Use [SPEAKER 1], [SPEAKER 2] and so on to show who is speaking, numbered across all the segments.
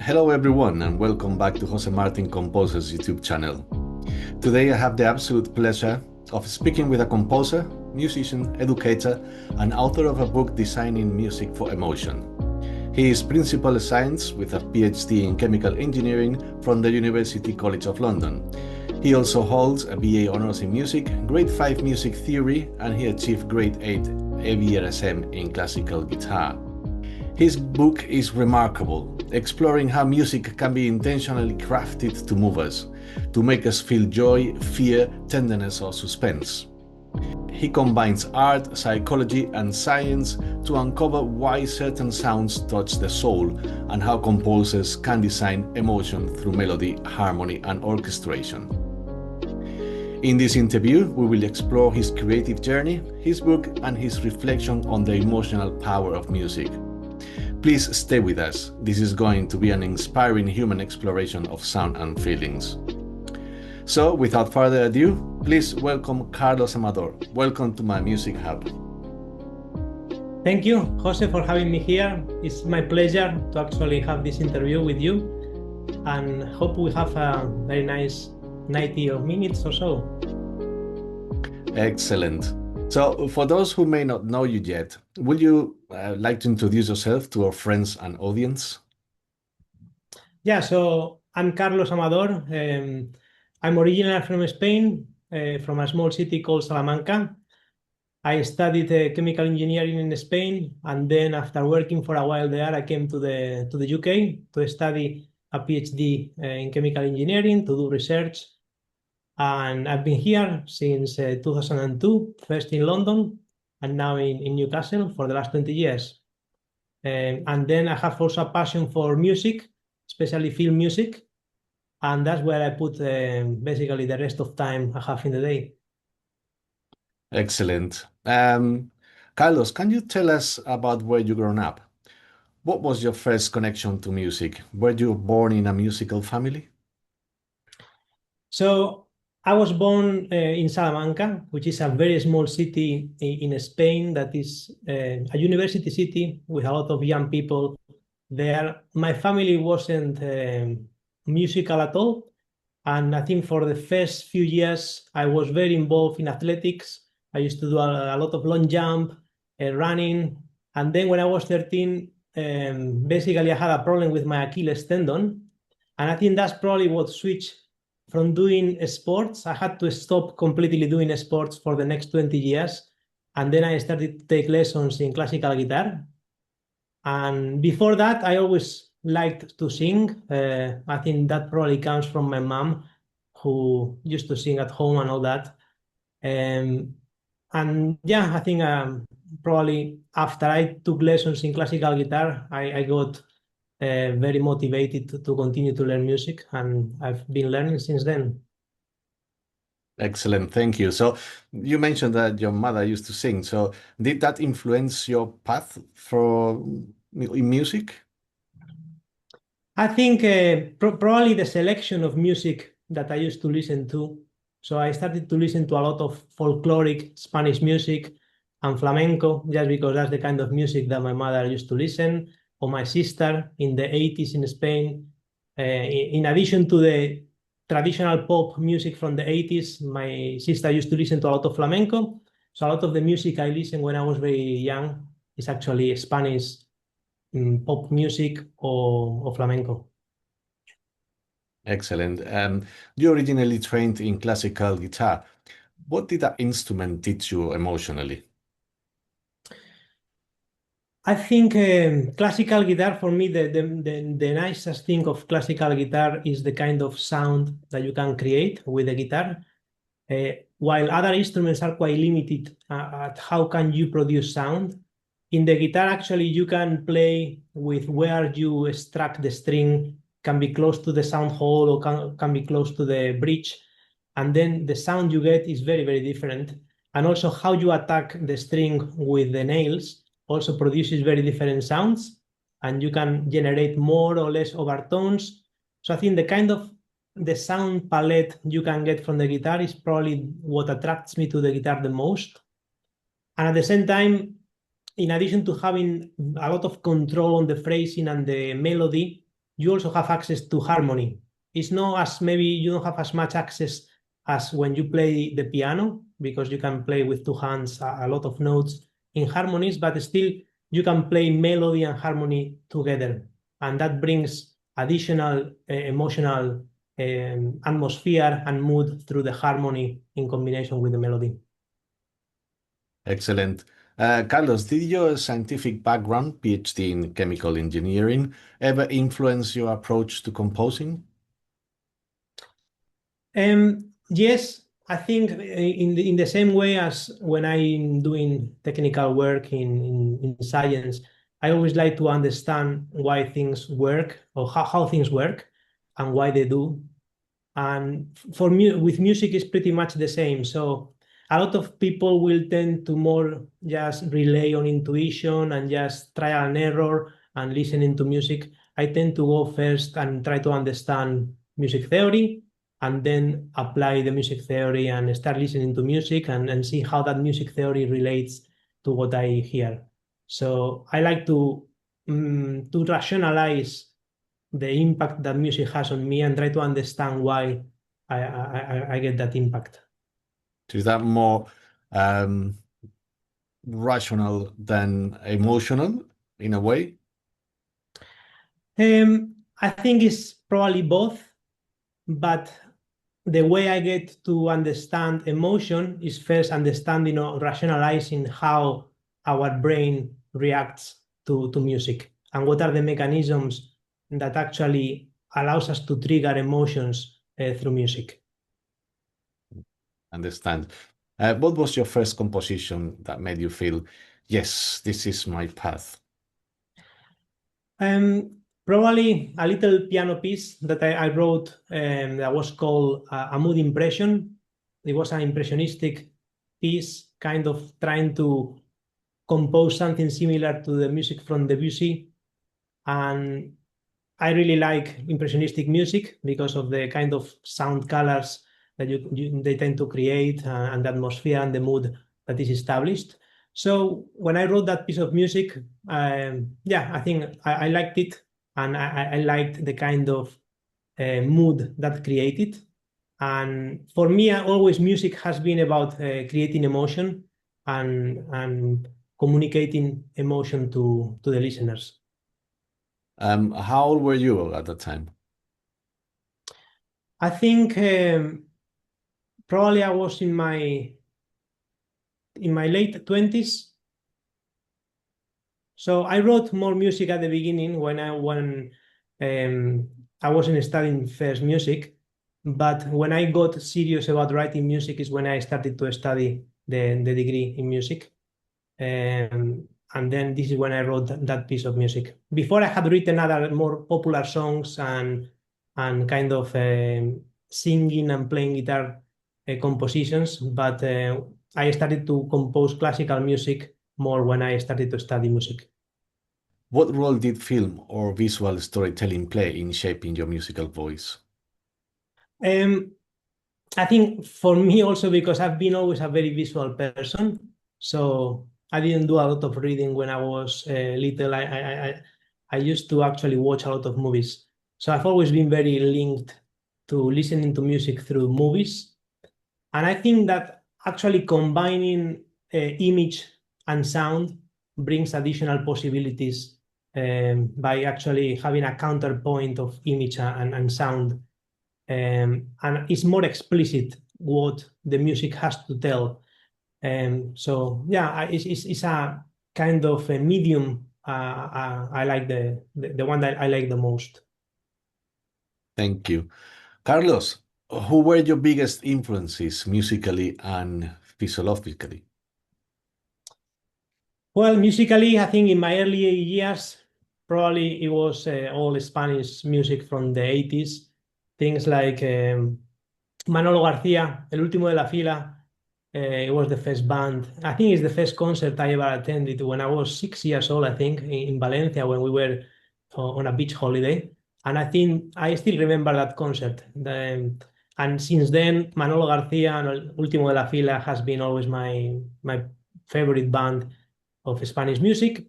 [SPEAKER 1] Hello everyone and welcome back to Jose Martin Composer's YouTube channel. Today I have the absolute pleasure of speaking with a composer, musician, educator and author of a book designing music for emotion. He is Principal Science with a PhD in Chemical Engineering from the University College of London. He also holds a BA Honours in Music, Grade 5 Music Theory and he achieved Grade 8 AVRSM in Classical Guitar. His book is remarkable, exploring how music can be intentionally crafted to move us, to make us feel joy, fear, tenderness or suspense. He combines art, psychology and science to uncover why certain sounds touch the soul and how composers can design emotion through melody, harmony and orchestration. In this interview, we will explore his creative journey, his book and his reflection on the emotional power of music. Please stay with us. This is going to be an inspiring human exploration of sound and feelings. So, without further ado, please welcome Carlos Amador. Welcome to my Music Hub.
[SPEAKER 2] Thank you, Jose, for having me here. It's my pleasure to actually have this interview with you and hope we have a very nice 90 minutes or so.
[SPEAKER 1] Excellent. So, for those who may not know you yet, would you like to introduce yourself to our friends and audience?
[SPEAKER 2] Yeah, so I'm Carlos Amador. I'm originally from Spain, from a small city called Salamanca. I studied chemical engineering in Spain, and then after working for a while there, I came to the UK to study a PhD in chemical engineering, to do research. And I've been here since 2002, first in London and now in Newcastle for the last 20 years. And then I have also a passion for music, especially film music. And that's where I put basically the rest of time I have in the day.
[SPEAKER 1] Excellent. Carlos, can you tell us about where you grown up? What was your first connection to music? Were you born in a musical family?
[SPEAKER 2] So I was born in Salamanca, which is a very small city in Spain that is a university city with a lot of young people there. My family wasn't musical at all. And I think for the first few years, I was very involved in athletics. I used to do a lot of long jump, running. And then when I was 13, basically I had a problem with my Achilles tendon. And I think that's probably what switched from doing sports. I had to stop completely doing sports for the next 20 years. And then I started to take lessons in classical guitar. And before that, I always liked to sing. I think that probably comes from my mom, who used to sing at home and all that. And yeah, I think probably after I took lessons in classical guitar, I got very motivated to continue to learn music, and I've been learning since then.
[SPEAKER 1] Excellent, thank you. So you mentioned that your mother used to sing. So did that influence your path for in music?
[SPEAKER 2] I think probably the selection of music that I used to listen to. So I started to listen to a lot of folkloric Spanish music and flamenco, just because that's the kind of music that my mother used to listen, or my sister in the 80s in Spain. In addition to the traditional pop music from the 80s, my sister used to listen to a lot of flamenco. So a lot of the music I listened when I was very young is actually Spanish pop music or flamenco.
[SPEAKER 1] Excellent. You originally trained in classical guitar. What did that instrument teach you emotionally?
[SPEAKER 2] I think classical guitar, for me, the nicest thing of classical guitar is the kind of sound that you can create with the guitar. While other instruments are quite limited at how can you produce sound, in the guitar, actually, you can play with where you struck the string, can be close to the sound hole or can be close to the bridge. And then the sound you get is very, very different. And also how you attack the string with the nails also produces very different sounds. And you can generate more or less overtones. So I think the kind of the sound palette you can get from the guitar is probably what attracts me to the guitar the most. And at the same time, in addition to having a lot of control on the phrasing and the melody, you also have access to harmony. It's not as maybe you don't have as much access as when you play the piano, because you can play with two hands a lot of notes in harmonies, but still you can play melody and harmony together. And that brings additional emotional atmosphere and mood through the harmony in combination with the melody.
[SPEAKER 1] Excellent. Carlos, did your scientific background, PhD in chemical engineering, ever influence your approach to composing?
[SPEAKER 2] Yes, I think in the same way as when I'm doing technical work in science, I always like to understand why things work or how things work and why they do. And for me, with music, it's pretty much the same. So a lot of people will tend to more just rely on intuition and just trial and error and listening to music. I tend to go first and try to understand music theory and then apply the music theory and start listening to music and see how that music theory relates to what I hear. So I like to rationalize the impact that music has on me and try to understand why I get that impact.
[SPEAKER 1] So is that more um, rational than emotional in a way?
[SPEAKER 2] I think it's probably both, but the way I get to understand emotion is first understanding or rationalizing how our brain reacts to music and what are the mechanisms that actually allows us to trigger emotions through music.
[SPEAKER 1] Understand. What was your first composition that made you feel, yes, this is my path?
[SPEAKER 2] Probably a little piano piece that I wrote that was called a mood impression. It was an impressionistic piece, kind of trying to compose something similar to the music from Debussy. And I really like impressionistic music because of the kind of sound colors that they tend to create and the atmosphere and the mood that is established. So when I wrote that piece of music, yeah, I think I liked it and I liked the kind of mood that created. And for me, always music has been about creating emotion and communicating emotion to the listeners.
[SPEAKER 1] How old were you at that time?
[SPEAKER 2] I think probably I was in my late 20s. So I wrote more music at the beginning when I wasn't studying first music, but when I got serious about writing music is when I started to study the degree in music. And then this is when I wrote that piece of music. Before I had written other more popular songs and kind of singing and playing guitar compositions, but I started to compose classical music more when I started to study music.
[SPEAKER 1] What role did film or visual storytelling play in shaping your musical voice?
[SPEAKER 2] Um, I think for me also because I've been always a very visual person, so I didn't do a lot of reading when I was little. I used to actually watch a lot of movies, so I've always been very linked to listening to music through movies, and I think that actually combining image and sound brings additional possibilities by actually having a counterpoint of image and sound and it's more explicit what the music has to tell. So yeah, it's a kind of a medium. I like the one that I like the most.
[SPEAKER 1] Thank you. Carlos, who were your biggest influences musically and physiologically?
[SPEAKER 2] Well, musically, I think in my early years, probably it was all Spanish music from the 80s. Things like Manolo García, El Último de la Fila. It was the first band. I think it's the first concert I ever attended when I was 6 years old, I think, in Valencia when we were on a beach holiday. And I think I still remember that concert. And since then, Manolo García and El Último de la Fila has been always my favorite band of Spanish music.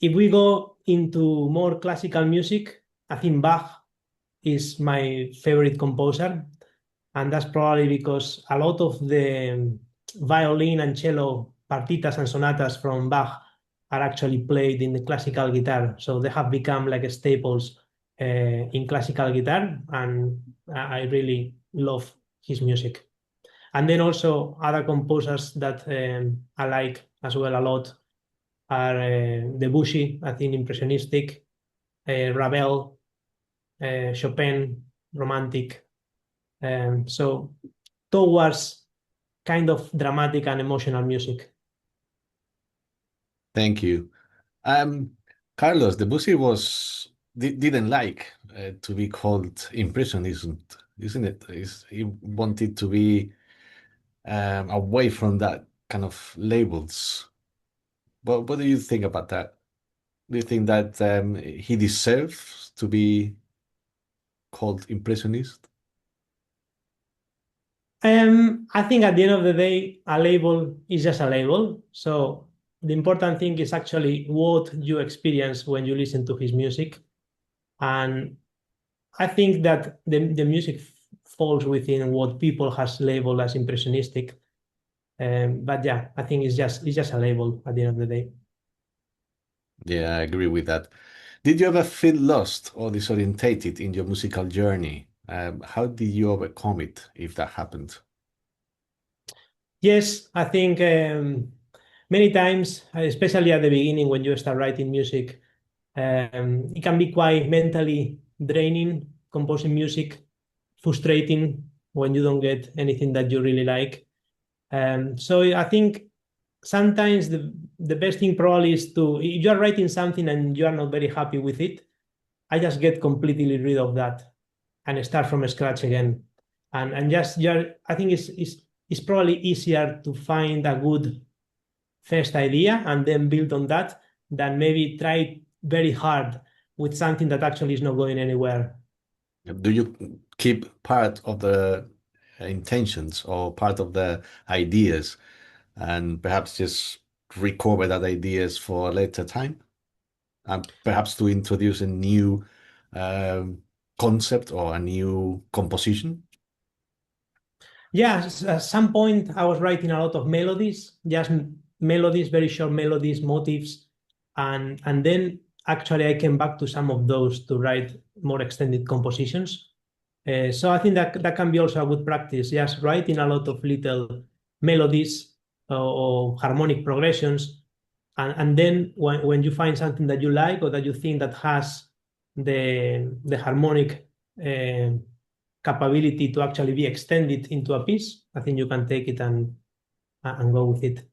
[SPEAKER 2] If we go into more classical music, I think Bach is my favorite composer, and that's probably because a lot of the violin and cello partitas and sonatas from Bach are actually played in the classical guitar, so they have become like staples in classical guitar, and I really love his music. And then also other composers that I like as well a lot are Debussy, I think impressionistic, Ravel, Chopin, romantic. So towards kind of dramatic and emotional music.
[SPEAKER 1] Thank you. Um, Carlos, Debussy didn't like to be called impressionism, isn't it? He wanted to be away from that kind of labels. But what do you think about that? Do you think that he deserves to be called impressionist?
[SPEAKER 2] I think at the end of the day, a label is just a label. So the important thing is actually what you experience when you listen to his music. And I think that the music falls within what people has labeled as impressionistic. But yeah, I think it's just a label at the end of the day.
[SPEAKER 1] Yeah, I agree with that. Did you ever feel lost or disorientated in your musical journey? How did you overcome it if that happened?
[SPEAKER 2] Yes, I think many times, especially at the beginning when you start writing music, it can be quite mentally draining, composing music, frustrating when you don't get anything that you really like. So I think sometimes the best thing probably is to, if you are writing something and you are not very happy with it, I just get completely rid of that and start from scratch again. And just I think it's probably easier to find a good first idea and then build on that than maybe try very hard with something that actually is not going anywhere.
[SPEAKER 1] Do you keep part of the intentions or part of the ideas and perhaps just recover that ideas for a later time? And perhaps to introduce a new um, concept or a new composition?
[SPEAKER 2] Yeah, at some point I was writing a lot of melodies, just melodies, very short melodies, motifs, and then actually I came back to some of those to write more extended compositions. So I think that can be also a good practice, just writing a lot of little melodies or harmonic progressions, and then when you find something that you like or that you think that has the harmonic capability to actually be extended into a piece, I think you can take it and go with it.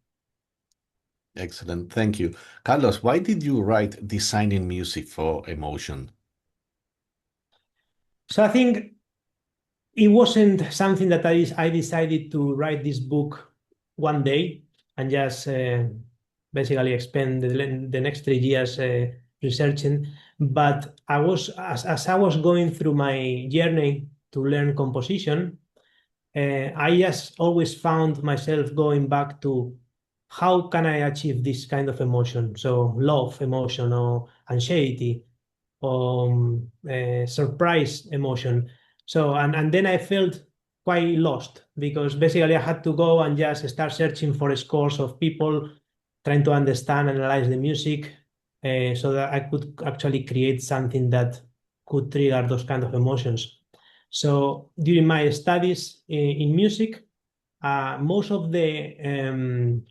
[SPEAKER 1] Excellent. Thank you. Carlos, why did you write designing music for emotion?
[SPEAKER 2] So I think it wasn't something that I decided to write this book one day and just basically spend the next 3 years researching. But as I was going through my journey to learn composition, I just always found myself going back to how can I achieve this kind of emotion? So love emotion or anxiety or surprise emotion. So and then I felt quite lost because basically I had to go and just start searching for scores of people trying to understand, analyze the music, so that I could actually create something that could trigger those kind of emotions. So during my studies in music, most of the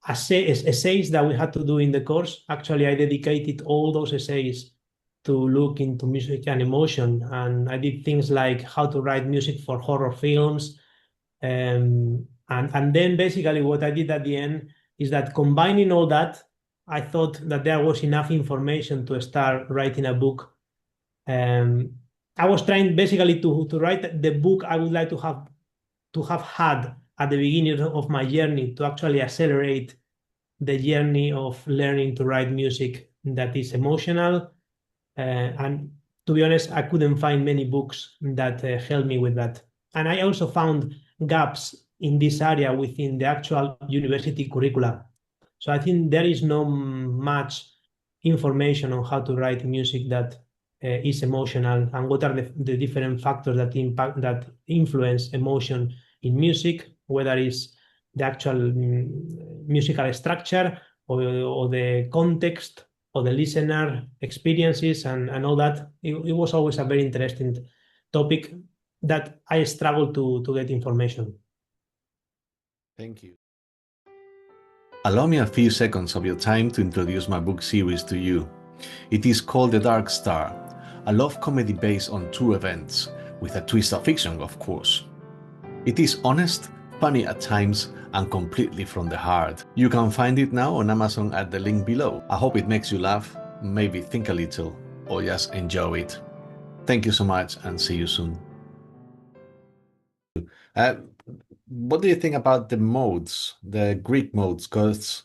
[SPEAKER 2] essays that we had to do in the course, actually, I dedicated all those essays to look into music and emotion. And I did things like how to write music for horror films. And then basically what I did at the end is that combining all that, I thought that there was enough information to start writing a book. um, I was trying basically to write the book I would like to have had at the beginning of my journey to actually accelerate the journey of learning to write music that is emotional. And to be honest, I couldn't find many books that helped me with that. And I also found gaps in this area within the actual university curricula. So I think there is no much information on how to write music that is emotional, and what are the different factors that influence emotion in music, whether it's the actual musical structure or the context or the listener experiences and all that. It was always a very interesting topic that I struggled to get information.
[SPEAKER 1] Thank you. Allow me a few seconds of your time to introduce my book series to you. It is called The Dark Star, a love comedy based on true events, with a twist of fiction, of course. It is honest, funny at times, and completely from the heart. You can find it now on Amazon at the link below. I hope it makes you laugh, maybe think a little, or just enjoy it. Thank you so much, and see you soon. What do you think about the modes, the Greek modes? Because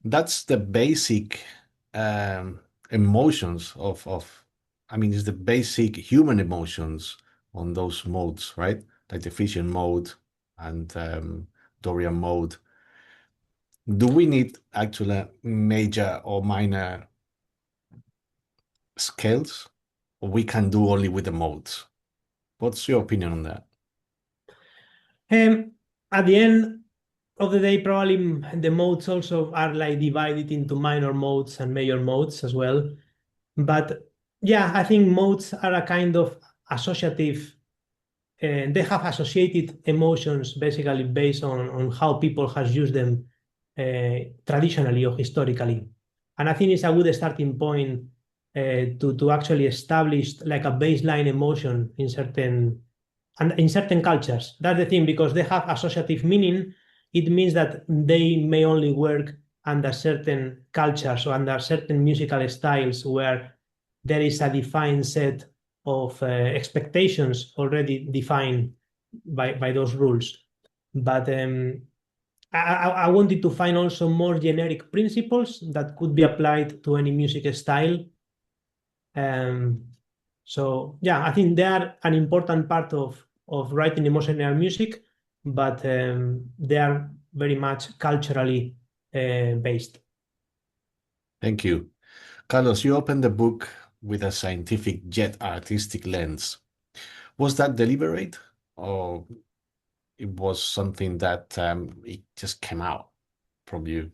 [SPEAKER 1] that's the basic emotions I mean, it's the basic human emotions on those modes, right? Like the Frisian mode and Dorian mode. Do we need actually major or minor scales, or we can do only with the modes? What's your opinion on that?
[SPEAKER 2] At the end of the day, probably the modes also are like divided into minor modes and major modes as well. But yeah, I think modes are a kind of associative, they have associated emotions basically based on how people has used them traditionally or historically. And I think it's a good starting point to actually establish like a baseline emotion in certain cultures. That's the thing, because they have associative meaning. It means that they may only work under certain cultures or under certain musical styles where there is a defined set of expectations already defined by those rules. But I wanted to find also more generic principles that could be applied to any music style. So yeah, I think they are an important part of writing emotional music, but they are very much culturally based.
[SPEAKER 1] Thank you. Carlos, you opened the book with a scientific yet artistic lens. Was that deliberate, or it was something that it just came out from you?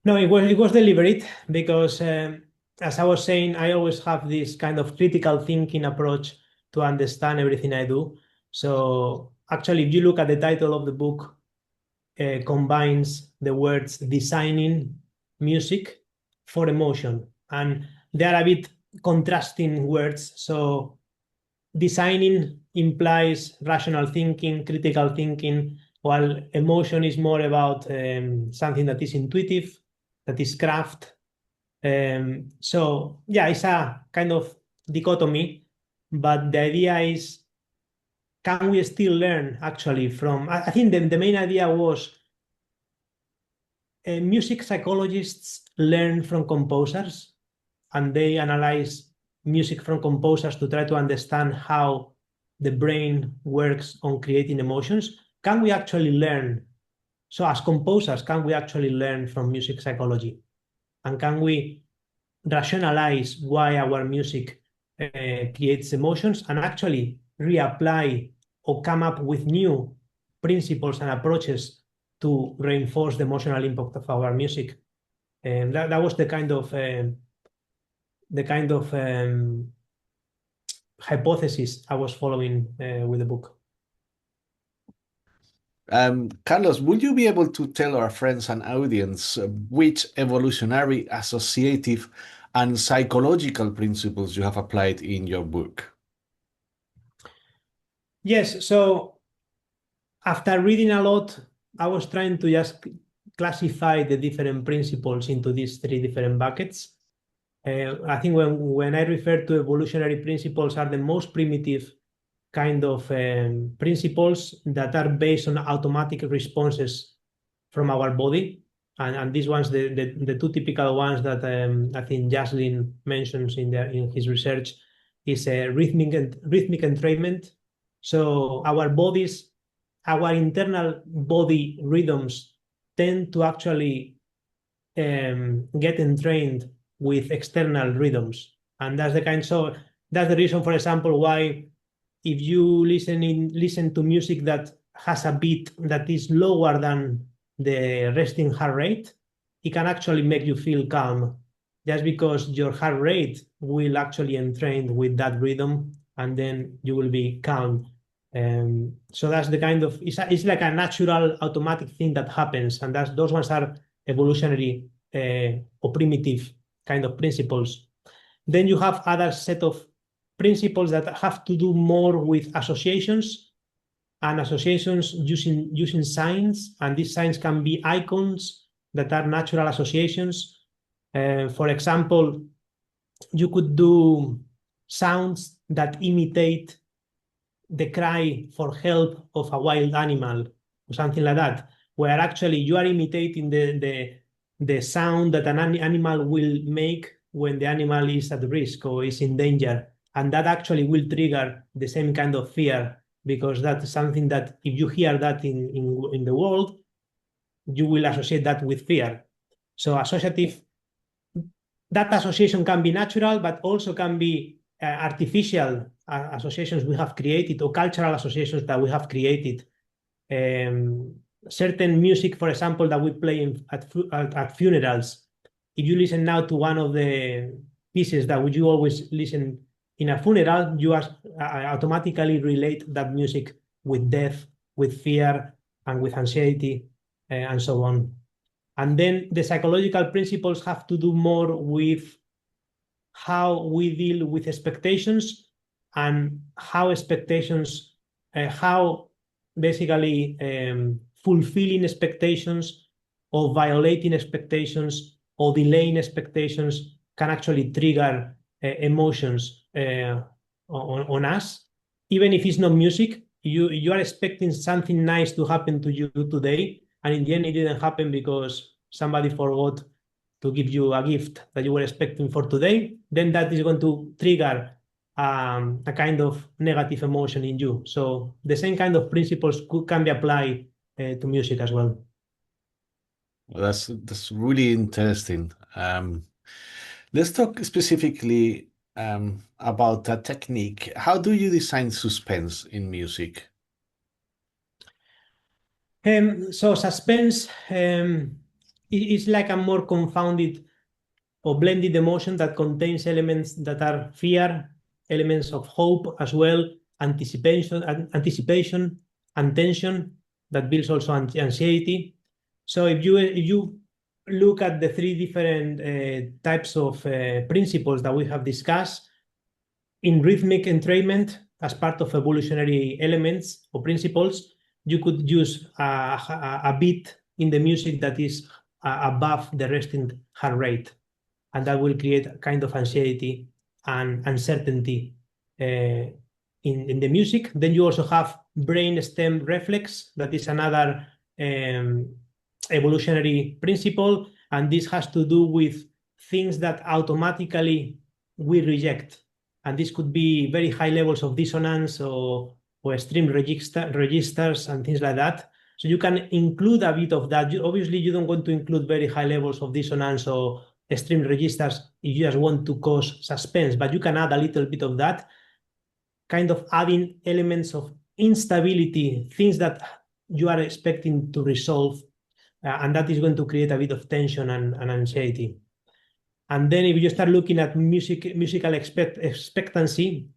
[SPEAKER 2] No, it was deliberate because, as I was saying, I always have this kind of critical thinking approach to understand everything I do. So actually, if you look at the title of the book, combines the words designing music for emotion, and they are a bit contrasting words. So designing implies rational thinking, critical thinking, while emotion is more about something that is intuitive, that is craft. So yeah, it's a kind of dichotomy, but the idea is, can we still learn actually from, I think the main idea was music psychologists learn from composers, and they analyze music from composers to try to understand how the brain works on creating emotions. Can we actually learn? So, as composers, can we actually learn from music psychology? And can we rationalize why our music creates emotions and actually reapply or come up with new principles and approaches to reinforce the emotional impact of our music? And that was the kind of hypothesis I was following with the book.
[SPEAKER 1] Carlos, would you be able to tell our friends and audience which evolutionary, associative, and psychological principles you have applied in your book?
[SPEAKER 2] Yes, so after reading a lot, I was trying to just classify the different principles into these three different buckets. I think when I refer to evolutionary principles are the most primitive kind of principles that are based on automatic responses from our body. And these ones, the two typical ones that I think Jaslyn mentions in his research is rhythmic entrainment. So our internal body rhythms tend to actually get entrained with external rhythms. And that's the kind, so that's the reason, for example, why if you listen to music that has a beat that is lower than the resting heart rate, it can actually make you feel calm, just because your heart rate will actually entrain with that rhythm, and then you will be calm. So that's the kind of, it's like a natural automatic thing that happens, and those ones are evolutionary or primitive kind of principles. Then you have other set of principles that have to do more with associations, and associations using signs, and these signs can be icons that are natural associations. For example, you could do sounds that imitate the cry for help of a wild animal or something like that, where actually you are imitating the sound that an animal will make when the animal is at risk or is in danger. And that actually will trigger the same kind of fear, because that's something that if you hear that in the world, you will associate that with fear. So associative, that association can be natural, but also can be artificial associations we have created, or cultural associations that we have created. Certain music, for example, that we play at funerals. If you listen now to one of the pieces that would you always listen in a funeral, you automatically relate that music with death, with fear, and with anxiety, and so on. And then the psychological principles have to do more with how we deal with expectations, and how expectations, how basically fulfilling expectations or violating expectations or delaying expectations can actually trigger emotions on us. Even if it's not music, you are expecting something nice to happen to you today, and in the end it didn't happen because somebody forgot to give you a gift that you were expecting for today, then that is going to trigger a kind of negative emotion in you. So the same kind of principles can be applied to music as well.
[SPEAKER 1] Well, that's really interesting. Let's talk specifically about that technique. How do you design suspense in music?
[SPEAKER 2] So suspense is like a more confounded or blended emotion that contains elements that are fear, elements of hope as well, anticipation, and tension that builds also anxiety. So if you look at the three different types of principles that we have discussed, in rhythmic entrainment as part of evolutionary elements or principles, you could use a beat in the music that is above the resting heart rate, and that will create a kind of anxiety and uncertainty in the music. Then you also have brain stem reflex, that is another evolutionary principle, and this has to do with things that automatically we reject. And this could be very high levels of dissonance or extreme registers and things like that. So you can include a bit of that. Obviously, you don't want to include very high levels of dissonance or extreme registers if you just want to cause suspense, but you can add a little bit of that, kind of adding elements of instability, things that you are expecting to resolve, and that is going to create a bit of tension and anxiety. And then if you start looking at musical expectancy,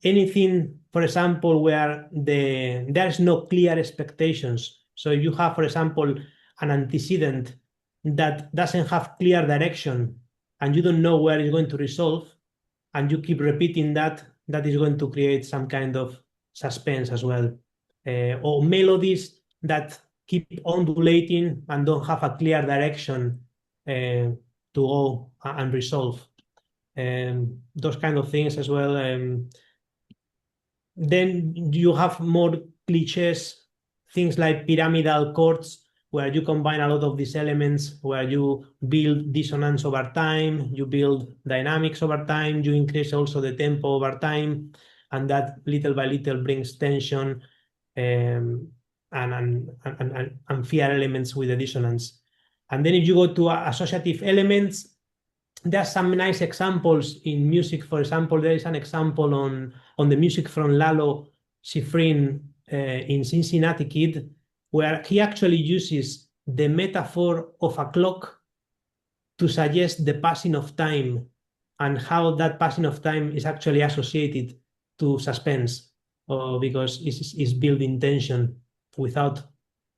[SPEAKER 2] anything, for example, where there's no clear expectations. So if you have, for example, an antecedent that doesn't have clear direction and you don't know where it's going to resolve, and you keep repeating that, that is going to create some kind of suspense as well. Or melodies that keep ondulating and don't have a clear direction to go and resolve. Those kind of things as well. Then you have more cliches, things like pyramidal chords, where you combine a lot of these elements, where you build dissonance over time, you build dynamics over time, you increase also the tempo over time, and that little by little brings tension and fear elements with the dissonance. And then if you go to associative elements, there are some nice examples in music. For example, there is an example on the music from Lalo Schifrin in Cincinnati Kid, where he actually uses the metaphor of a clock to suggest the passing of time and how that passing of time is actually associated to suspense, because it's building tension without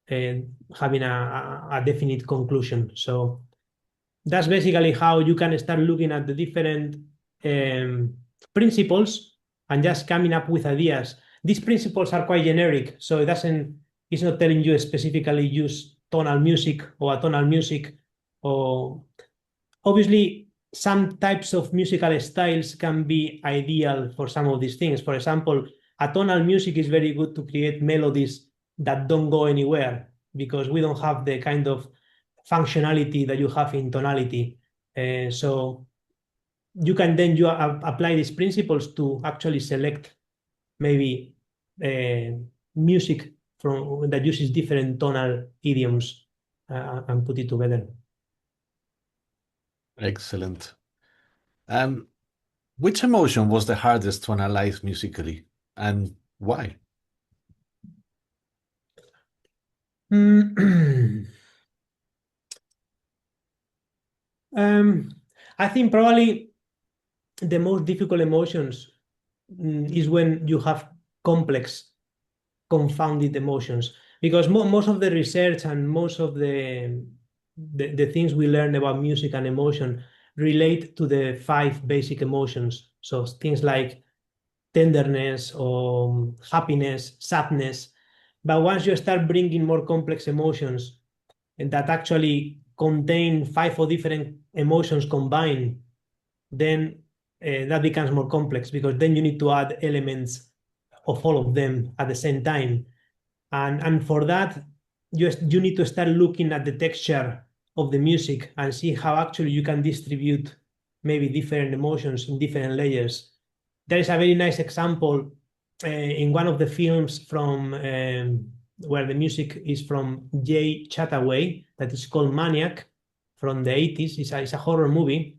[SPEAKER 2] having a definite conclusion. So that's basically how you can start looking at the different principles and just coming up with ideas. These principles are quite generic, so it's not telling you specifically use tonal music or atonal music. Or obviously, some types of musical styles can be ideal for some of these things. For example, atonal music is very good to create melodies that don't go anywhere because we don't have the kind of functionality that you have in tonality. So you can then apply these principles to actually select maybe music that uses different tonal idioms and put it together.
[SPEAKER 1] Excellent. Which emotion was the hardest to analyze musically, and why?
[SPEAKER 2] I think probably the most difficult emotions is when you have complex, confounded emotions, because most of the research and most of the things we learn about music and emotion relate to the 5 basic emotions. So things like tenderness or happiness, sadness. But once you start bringing more complex emotions and that actually contain 5 or different emotions combined, then that becomes more complex, because then you need to add elements of all of them at the same time. And for that, you need to start looking at the texture of the music and see how actually you can distribute maybe different emotions in different layers. There is a very nice example in one of the films from where the music is from Jay Chataway, that is called Maniac, from the 80s. It's a horror movie.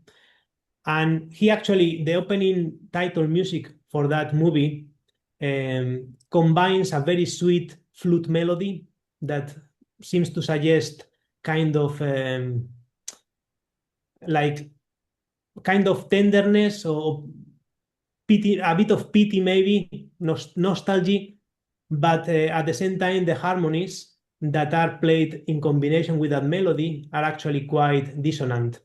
[SPEAKER 2] And he actually, the opening title music for that movie combines a very sweet flute melody that seems to suggest kind of like kind of tenderness or pity, a bit of pity maybe, nostalgia, but at the same time the harmonies that are played in combination with that melody are actually quite dissonant.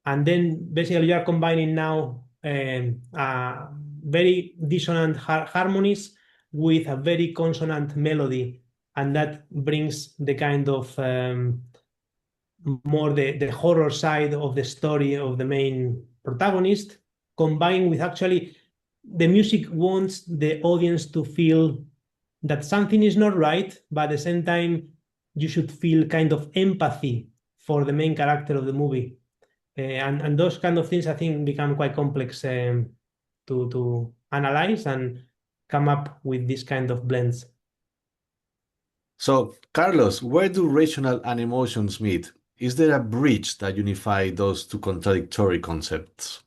[SPEAKER 2] And then basically you are combining now very dissonant harmonies with a very consonant melody, and that brings the kind of more the horror side of the story of the main protagonist, combined with actually the music wants the audience to feel that something is not right, but at the same time you should feel kind of empathy for the main character of the movie. And those kind of things I think become quite complex to analyze and come up with this kind of blends.
[SPEAKER 1] So, Carlos, where do rational and emotions meet? Is there a bridge that unifies those two contradictory concepts?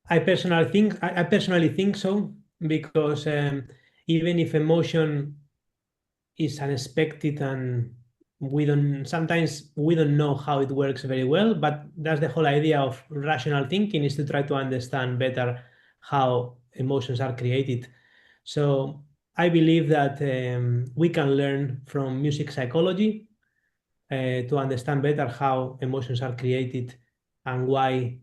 [SPEAKER 2] I personally think so, because even if emotion is unexpected and sometimes we don't know how it works very well, but that's the whole idea of rational thinking, is to try to understand better how emotions are created. So I believe that we can learn from music psychology to understand better how emotions are created and why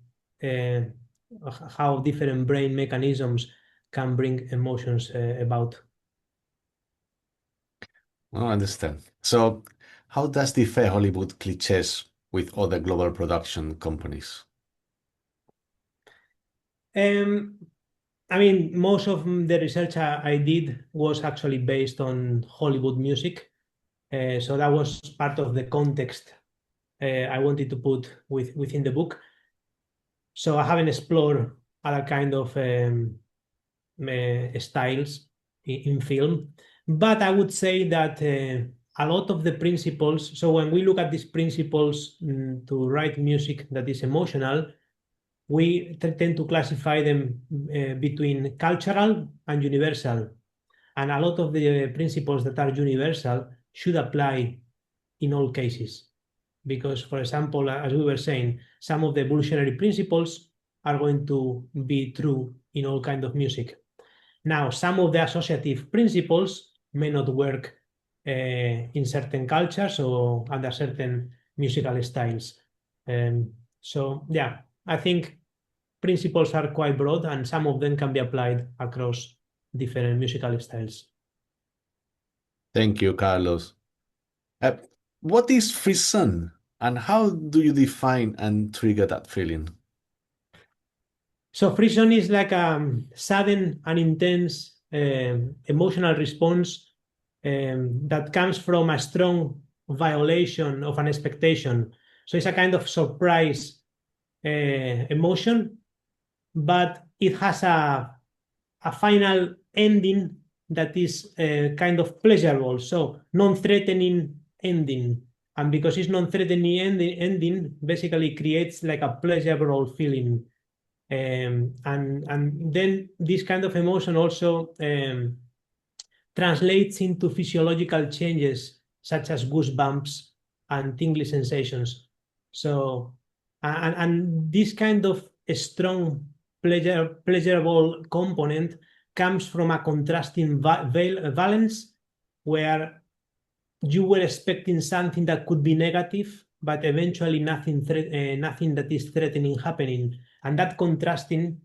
[SPEAKER 2] how different brain mechanisms can bring emotions about.
[SPEAKER 1] I understand. So, how does differ Hollywood cliches with other global production companies?
[SPEAKER 2] Um, I mean, most of the research I did was actually based on Hollywood music. So that was part of the context I wanted to put within the book. So I haven't explored other kind of styles in film, but I would say that a lot of the principles, so when we look at these principles to write music that is emotional, we tend to classify them between cultural and universal. And a lot of the principles that are universal should apply in all cases. Because, for example, as we were saying, some of the evolutionary principles are going to be true in all kinds of music. Now, some of the associative principles may not work in certain cultures or under certain musical styles. So, yeah, I think principles are quite broad and some of them can be applied across different musical styles.
[SPEAKER 1] Thank you, Carlos. Uh, what is frisson and how do you define and trigger that feeling?
[SPEAKER 2] So frisson is like a sudden and intense emotional response that comes from a strong violation of an expectation. So it's a kind of surprise emotion, but it has a final ending that is kind of pleasurable, so non-threatening ending. And because it's non-threatening ending, basically creates like a pleasurable feeling. And then this kind of emotion also translates into physiological changes such as goosebumps and tingly sensations. So, and this kind of strong pleasurable component comes from a contrasting valence where you were expecting something that could be negative, but eventually nothing that is threatening happening. And that contrasting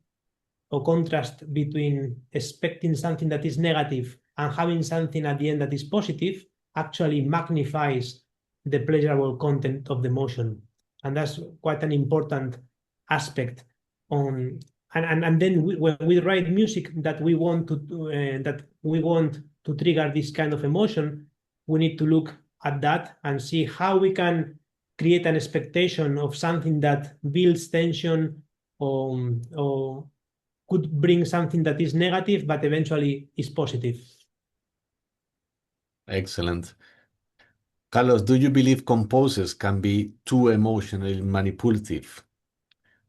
[SPEAKER 2] or contrast between expecting something that is negative and having something at the end that is positive actually magnifies the pleasurable content of the emotion. And that's quite an important aspect on and then when we write music that we want to trigger this kind of emotion, we need to look at that and see how we can create an expectation of something that builds tension or could bring something that is negative but eventually is positive.
[SPEAKER 1] Excellent. Carlos, do you believe composers can be too emotionally manipulative?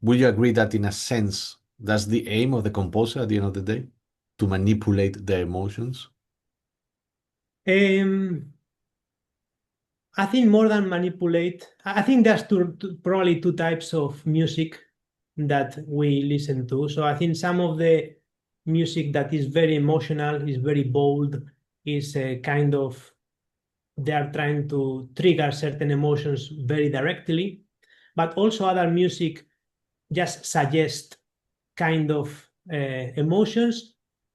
[SPEAKER 1] Would you agree that in a sense, that's the aim of the composer at the end of the day? To manipulate their emotions?
[SPEAKER 2] I think more than manipulate, I think there's probably two types of music that we listen to. So I think some of the music that is very emotional, is very bold, is a kind of they are trying to trigger certain emotions very directly, but also other music just suggest kind of emotions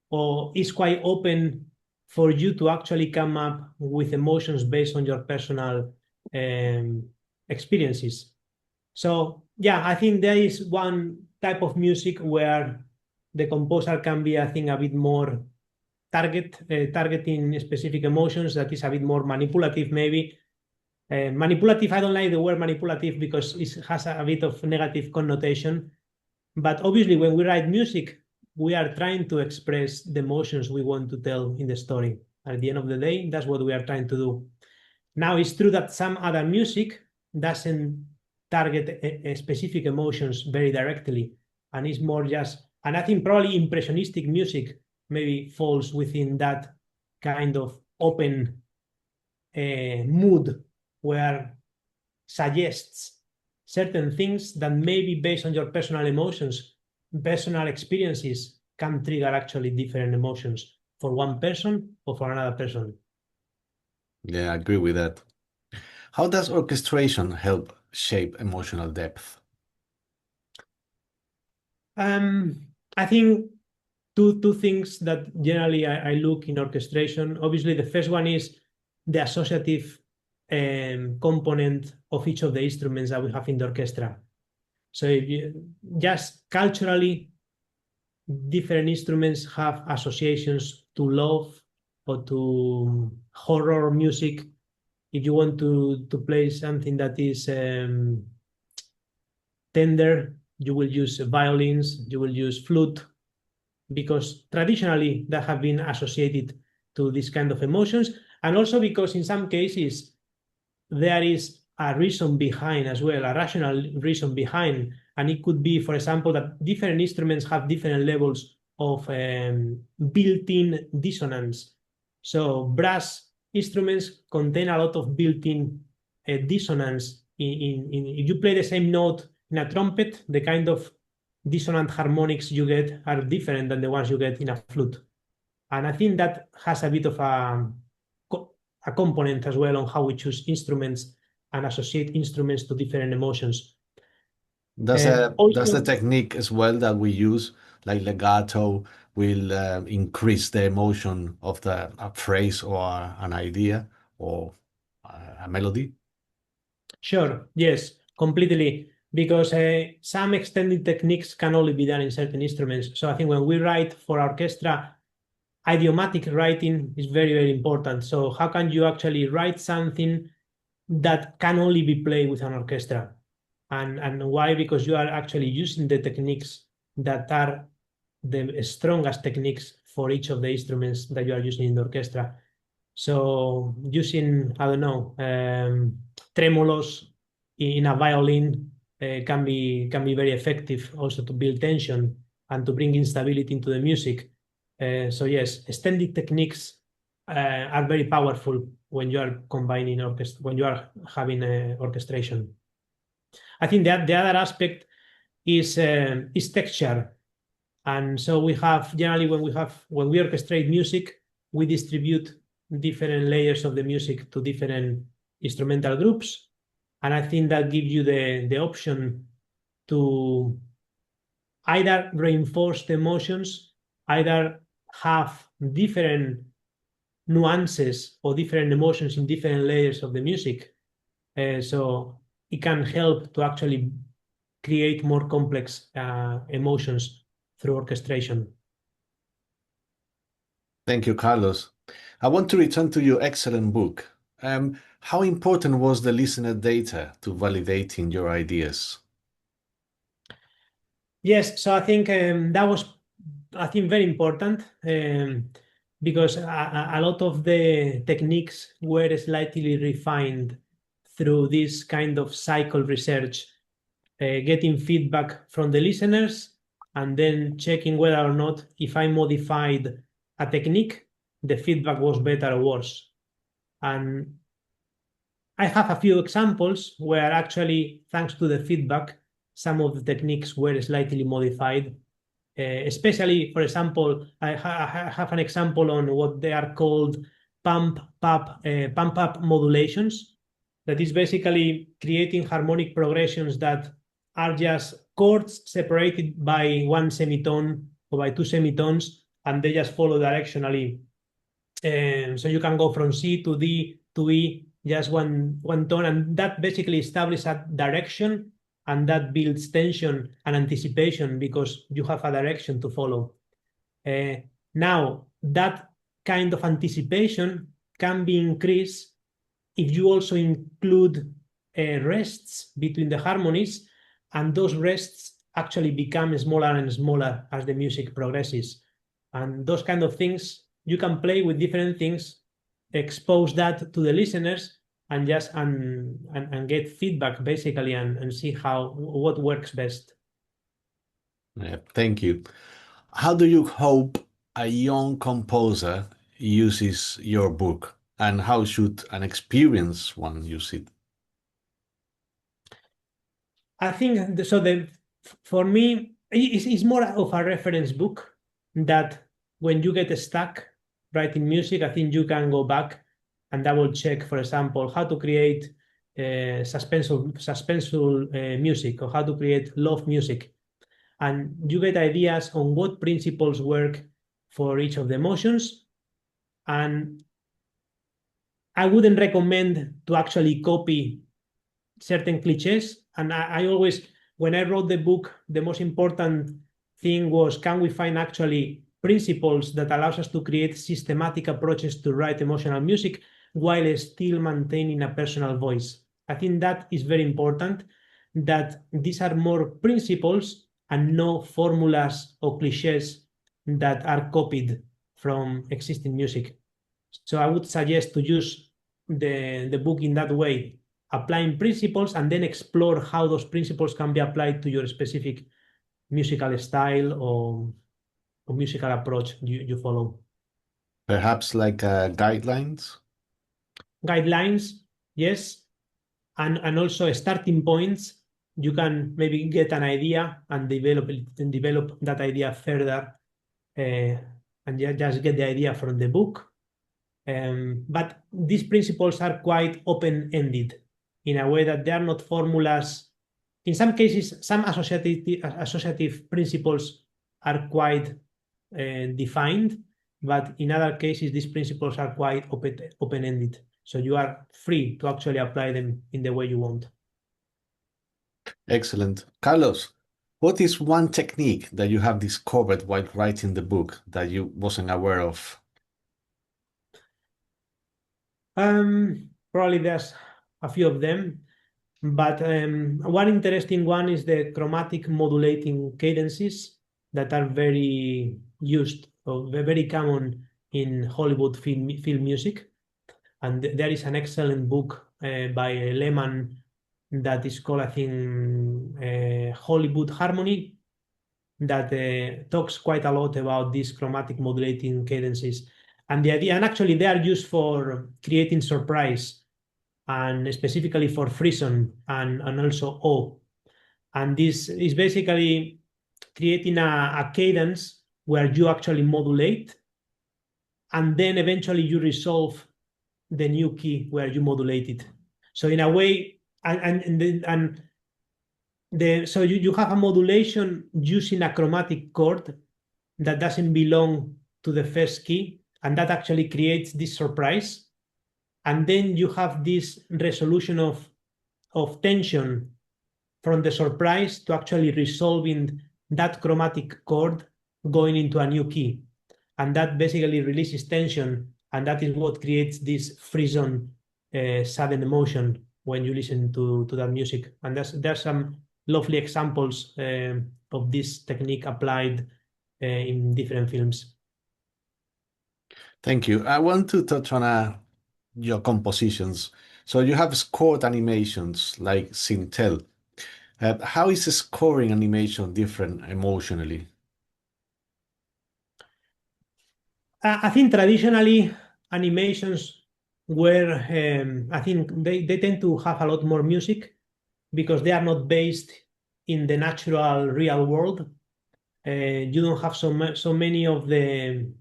[SPEAKER 2] or is quite open for you to actually come up with emotions based on your personal experiences. So yeah, I think there is one type of music where the composer can be, I think, a bit more targeting specific emotions that is a bit more manipulative maybe. Manipulative, I don't like the word manipulative because it has a bit of negative connotation. But obviously, when we write music, we are trying to express the emotions we want to tell in the story. At the end of the day, that's what we are trying to do. Now, it's true that some other music doesn't target specific emotions very directly, and it's more just, and I think probably impressionistic music maybe falls within that kind of open mood where suggests certain things that maybe based on your personal emotions, personal experiences can trigger actually different emotions for one person or for another person.
[SPEAKER 1] Yeah, I agree with that. How does orchestration help shape emotional depth?
[SPEAKER 2] I think two things that generally I look in orchestration. Obviously, the first one is the associative component of each of the instruments that we have in the orchestra. So if you, just culturally, different instruments have associations to love or to horror music. If you want to play something that is tender, you will use violins, you will use flute, because traditionally that have been associated to this kind of emotions. And also because in some cases, there is a reason behind as well, a rational reason behind. And it could be, for example, that different instruments have different levels of built-in dissonance. So brass instruments contain a lot of built-in dissonance. If you play the same note in a trumpet, the kind of dissonant harmonics you get are different than the ones you get in a flute. And I think that has a bit of a component as well on how we choose instruments and associate instruments to different emotions.
[SPEAKER 1] Does
[SPEAKER 2] Also,
[SPEAKER 1] the technique as well that we use, like legato, will increase the emotion of a phrase or an idea or a melody?
[SPEAKER 2] sure, yes, completely. Because some extended techniques can only be done in certain instruments. So I think when we write for orchestra, idiomatic writing is very, very important. So how can you actually write something that can only be played with an orchestra? And why? Because you are actually using the techniques that are the strongest techniques for each of the instruments that you are using in the orchestra. So using, I don't know, tremolos in a violin can be very effective also to build tension and to bring instability into the music. So yes, extended techniques are very powerful when you are combining when you are having orchestration. I think that the other aspect is texture. And so we have generally when we orchestrate music, we distribute different layers of the music to different instrumental groups. And I think that gives you the option to either reinforce the emotions, either have different nuances or different emotions in different layers of the music. So it can help to actually create more complex emotions through orchestration.
[SPEAKER 1] Thank you, Carlos. I want to return to your excellent book. How important was the listener data to validating your ideas?
[SPEAKER 2] Yes, so I think that was, I think, very important because a lot of the techniques were slightly refined through this kind of cycle research, getting feedback from the listeners and then checking whether or not if I modified a technique, the feedback was better or worse. And I have a few examples where actually, thanks to the feedback, some of the techniques were slightly modified. Especially, for example, I have an example on what they are called pump-up modulations. That is basically creating harmonic progressions that are just chords separated by one semitone or by two semitones, and they just follow directionally. So you can go from C to D to E, just one tone, and that basically establishes a direction, and that builds tension and anticipation because you have a direction to follow. Now, that kind of anticipation can be increased if you also include rests between the harmonies, and those rests actually become smaller and smaller as the music progresses. And those kind of things, you can play with different things, expose that to the listeners, and just and get feedback basically, and see what works best.
[SPEAKER 1] Yeah, thank you. How do you hope a young composer uses your book, and how should an experienced one use it?
[SPEAKER 2] I think so. For me, it's more of a reference book that when you get stuck writing music, I think you can go back and double check, for example, how to create suspenseful music or how to create love music. And you get ideas on what principles work for each of the emotions. And I wouldn't recommend to actually copy certain cliches. And I always, when I wrote the book, the most important thing was, can we find actually principles that allows us to create systematic approaches to write emotional music while still maintaining a personal voice? I think that is very important, that these are more principles and no formulas or cliches that are copied from existing music. So I would suggest to use the book in that way, applying principles and then explore how those principles can be applied to your specific musical style or musical approach you follow.
[SPEAKER 1] Perhaps like guidelines?
[SPEAKER 2] Guidelines, yes, and also starting points. You can maybe get an idea and develop that idea further, and just get the idea from the book. But these principles are quite open-ended in a way that they are not formulas. In some cases, some associative principles are quite defined, but in other cases, these principles are quite open-ended. So you are free to actually apply them in the way you want.
[SPEAKER 1] Excellent. Carlos, what is one technique that you have discovered while writing the book that you wasn't aware of?
[SPEAKER 2] Probably there's a few of them, but one interesting one is the chromatic modulating cadences that are very used or very common in Hollywood film music. And there is an excellent book by Lehman that is called, I think, Hollywood Harmony, that talks quite a lot about these chromatic modulating cadences. And the idea, and actually they are used for creating surprise and specifically for frisson and also awe. And this is basically creating a cadence where you actually modulate and then eventually you resolve the new key where you modulate it. So in a way, so you have a modulation using a chromatic chord that doesn't belong to the first key, and that actually creates this surprise. And then you have this resolution of tension from the surprise to actually resolving that chromatic chord going into a new key. And that basically releases tension, and that is what creates this frisson sudden emotion when you listen to that music. And there's some lovely examples of this technique applied in different films.
[SPEAKER 1] Thank you. I want to touch on your compositions. So you have scored animations like Sintel. How is scoring animation different emotionally?
[SPEAKER 2] I think traditionally animations were, I think they tend to have a lot more music because they are not based in the natural real world. You don't have so many of the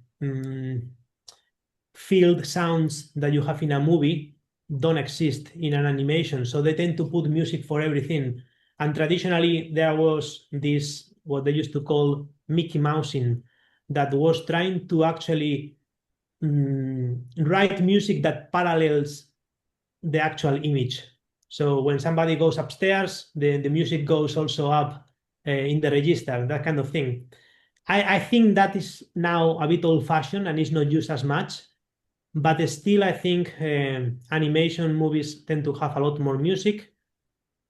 [SPEAKER 2] field sounds that you have in a movie don't exist in an animation. So they tend to put music for everything. And traditionally, there was this, what they used to call Mickey Mousing, that was trying to actually write music that parallels the actual image. So when somebody goes upstairs, the music goes also up in the register, that kind of thing. I think that is now a bit old-fashioned and is not used as much. But still, I think animation movies tend to have a lot more music,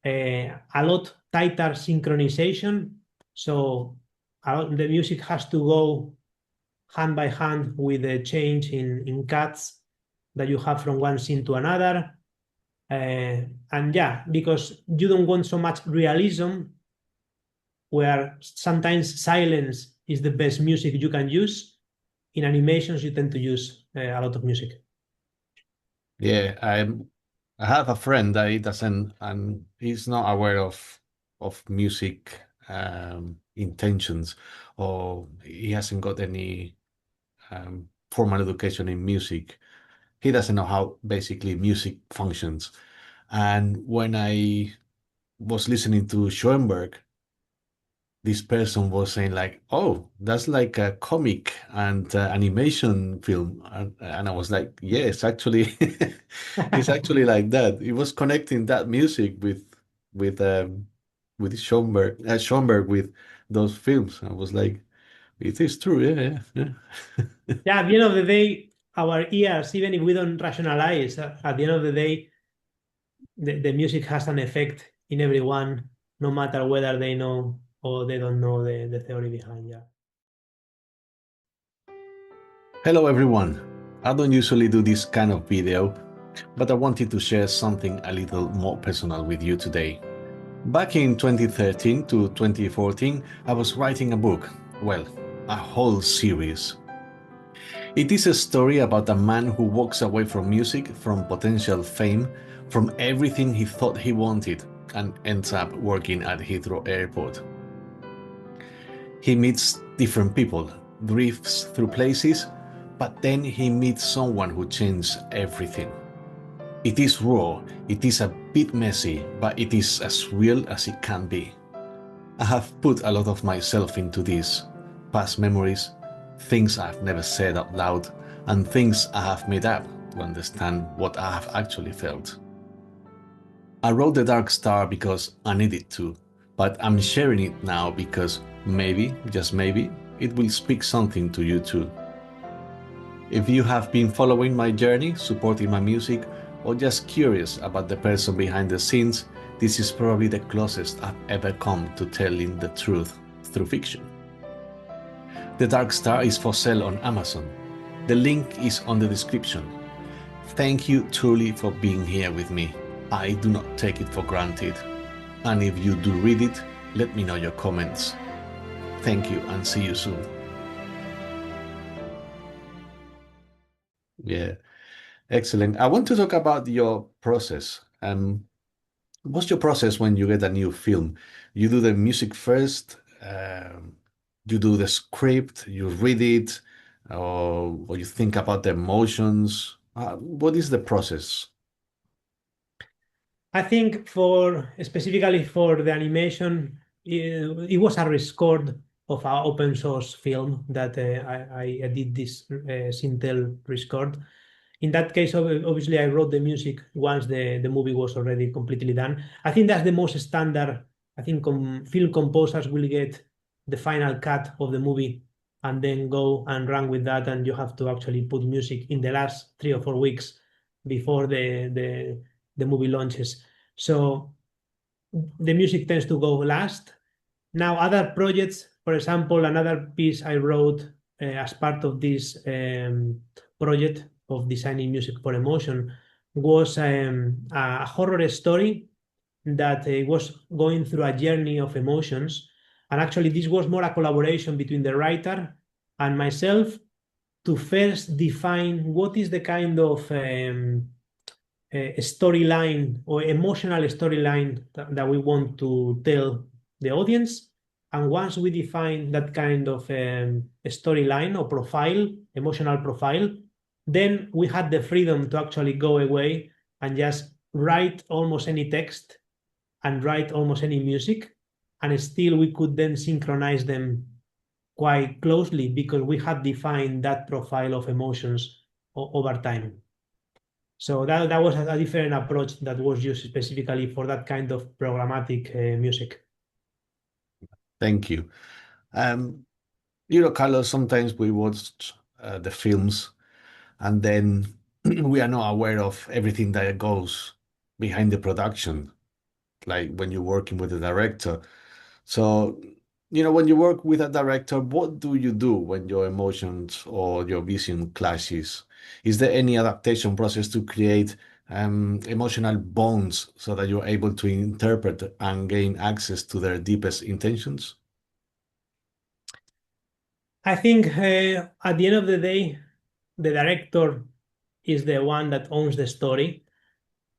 [SPEAKER 2] a lot tighter synchronization. So the music has to go hand by hand with the change in cuts that you have from one scene to another. And yeah, because you don't want so much realism, where sometimes silence is the best music you can use. In animations, you tend to use a lot of music.
[SPEAKER 1] Yeah, I have a friend that he doesn't, and he's not aware of music intentions, or he hasn't got any formal education in music. He doesn't know how basically music functions. And when I was listening to Schoenberg, this person was saying like, "Oh, that's like a comic and animation film," and I was like, "Yes, actually, it's actually like that." It was connecting that music with Schoenberg with those films. I was like, "It is true, yeah, yeah, yeah."
[SPEAKER 2] Yeah, at the end of the day, our ears, even if we don't rationalize, at the end of the day, the music has an effect in everyone, no matter whether they know or they don't know the theory behind. Yeah.
[SPEAKER 1] Hello, everyone. I don't usually do this kind of video, but I wanted to share something a little more personal with you today. Back in 2013 to 2014, I was writing a book, well, a whole series. It is a story about a man who walks away from music, from potential fame, from everything he thought he wanted, and ends up working at Heathrow Airport. He meets different people, drifts through places, but then he meets someone who changed everything. It is raw, it is a bit messy, but it is as real as it can be. I have put a lot of myself into this, past memories, things I have never said out loud, and things I have made up to understand what I have actually felt. I wrote The Dark Star because I needed to, but I'm sharing it now because maybe, just maybe, it will speak something to you too. If you have been following my journey, supporting my music, or just curious about the person behind the scenes, this is probably the closest I've ever come to telling the truth through fiction. The Dark Star is for sale on Amazon. The link is on the description. Thank you truly for being here with me. I do not take it for granted. And if you do read it, let me know your comments. Thank you and see you soon. Yeah, excellent. I want to talk about your process. What's your process when you get a new film? You do the music first, you do the script, you read it, or you think about the emotions. What is the process?
[SPEAKER 2] I think specifically for the animation, it was a rescord of our open source film that I did this Sintel rescord. In that case, obviously, I wrote the music once the movie was already completely done. I think that's the most standard. I think film composers will get the final cut of the movie and then go and run with that, and you have to actually put music in the last 3 or 4 weeks before the movie launches. So the music tends to go last. Now, other projects, for example, another piece I wrote as part of this project of designing music for emotion was a horror story that was going through a journey of emotions. And actually, this was more a collaboration between the writer and myself to first define what is the kind of storyline or emotional storyline that we want to tell the audience. And once we define that kind of storyline or profile, emotional profile, then we had the freedom to actually go away and just write almost any text and write almost any music. And still we could then synchronize them quite closely because we had defined that profile of emotions over time. So that was a different approach that was used specifically for that kind of programmatic music.
[SPEAKER 1] Thank you. Carlos, sometimes we watch the films and then we are not aware of everything that goes behind the production, like when you're working with a director. So, when you work with a director, what do you do when your emotions or your vision clashes? Is there any adaptation process to create emotional bonds so that you're able to interpret and gain access to their deepest intentions?
[SPEAKER 2] I think at the end of the day, the director is the one that owns the story.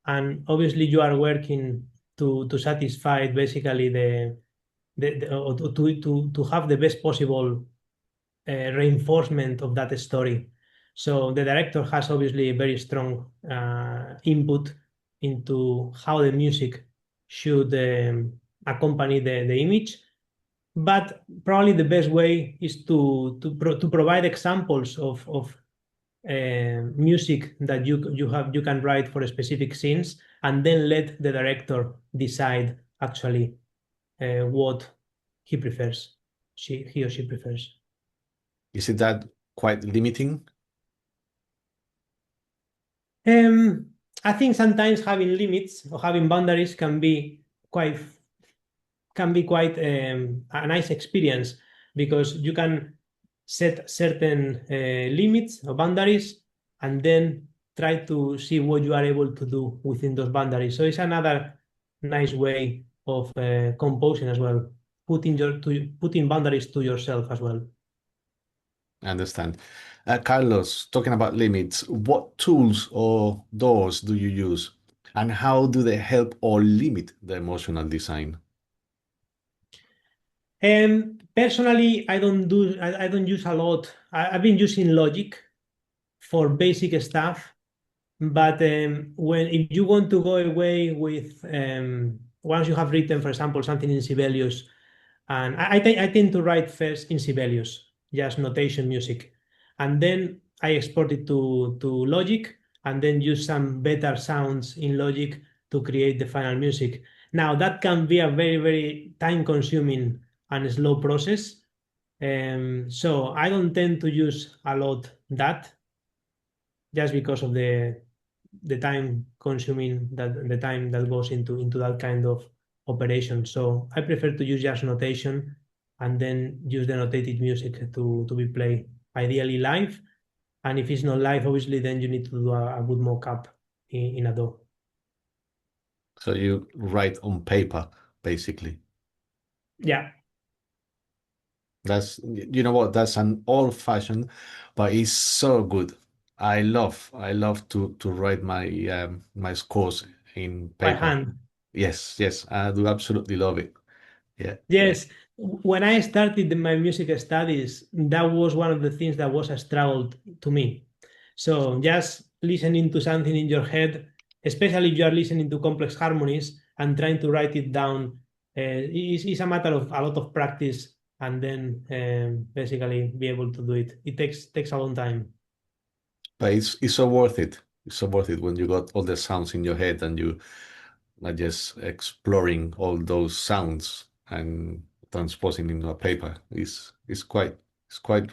[SPEAKER 2] And obviously you are working to satisfy basically or to have the best possible reinforcement of that story. So the director has obviously a very strong input into how the music should accompany the image. But probably the best way is to provide examples of music that you can write for specific scenes, and then let the director decide actually what he prefers, he or she prefers.
[SPEAKER 1] Is it that quite limiting?
[SPEAKER 2] I think sometimes having limits or having boundaries can be quite a nice experience because you can set certain limits or boundaries, and then try to see what you are able to do within those boundaries. So it's another nice way of composing as well, putting boundaries to yourself as well.
[SPEAKER 1] I understand. Carlos, talking about limits, what tools or doors do you use, and how do they help or limit the emotional design?
[SPEAKER 2] Personally, I don't use a lot. I've been using Logic for basic stuff, but when if you want to go away with once you have written, for example, something in Sibelius, and I tend to write first in Sibelius, just notation music, and then I export it to Logic, and then use some better sounds in Logic to create the final music. Now that can be a very time consuming and slow process. So I don't tend to use a lot that just because of the time consuming that the time that goes into that kind of operation. So I prefer to use just notation and then use the notated music to be played ideally live. And if it's not live, obviously, then you need to do a good mock-up in Adobe.
[SPEAKER 1] So you write on paper, basically.
[SPEAKER 2] Yeah,
[SPEAKER 1] That's, you know what, that's an old-fashioned, but it's so good. I love to write my my scores in
[SPEAKER 2] by
[SPEAKER 1] paper.
[SPEAKER 2] hand.
[SPEAKER 1] Yes, yes, I do absolutely love it. Yeah, yeah.
[SPEAKER 2] Yes, when I started my music studies, that was one of the things that was a struggle to me. So just listening to something in your head, especially if you are listening to complex harmonies and trying to write it down, is a matter of a lot of practice and then basically be able to do it. It takes a long time.
[SPEAKER 1] But it's so worth it. It's so worth it when you got all the sounds in your head and you are just exploring all those sounds and transposing into a paper. It's quite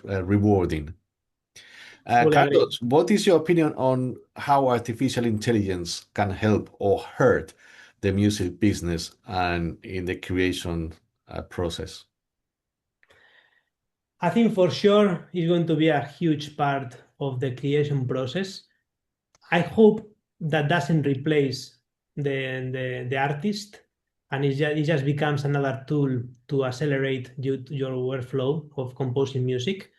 [SPEAKER 1] rewarding.
[SPEAKER 2] Fully agree.
[SPEAKER 1] Carlos, what is your opinion on how artificial intelligence can help or hurt the music business and in the creation process?
[SPEAKER 2] I think for sure it's going to be a huge part of the creation process. I hope that doesn't replace the artist, and it just becomes another tool to accelerate your workflow of composing music.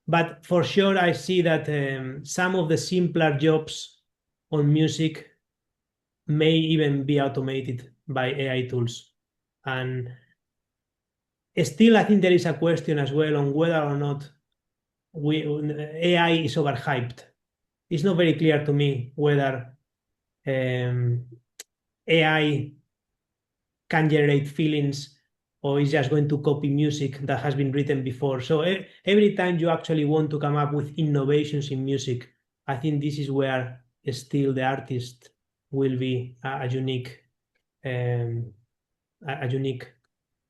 [SPEAKER 2] But for sure, I see that some of the simpler jobs on music may even be automated by AI tools. And still, I think there is a question as well on whether or not AI is overhyped. It's not very clear to me whether um, AI can generate feelings or is just going to copy music that has been written before. So every time you actually want to come up with innovations in music, I think this is where still the artist will be um, a unique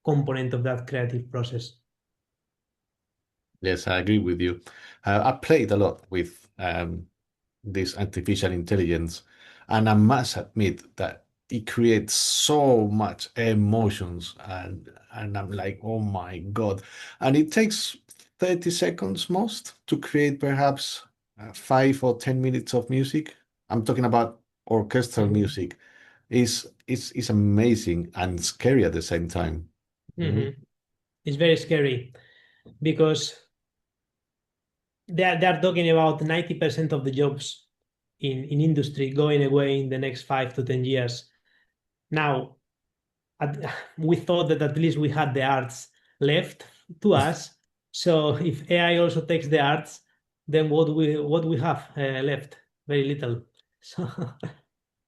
[SPEAKER 2] component of that creative process.
[SPEAKER 1] Yes, I agree with you. I played a lot with this artificial intelligence, and I must admit that it creates so much emotions, and I'm like, oh my God. And it takes 30 seconds most to create perhaps 5 or 10 minutes of music. I'm talking about orchestral
[SPEAKER 2] Mhm.
[SPEAKER 1] music. It's amazing and scary at the same time. Mhm.
[SPEAKER 2] Mhm. It's very scary because they are talking about 90% of the jobs in industry going away in the next 5 to 10 years. Now, at, we thought that at least we had the arts left to us. So if AI also takes the arts, then what we have left? Very little. So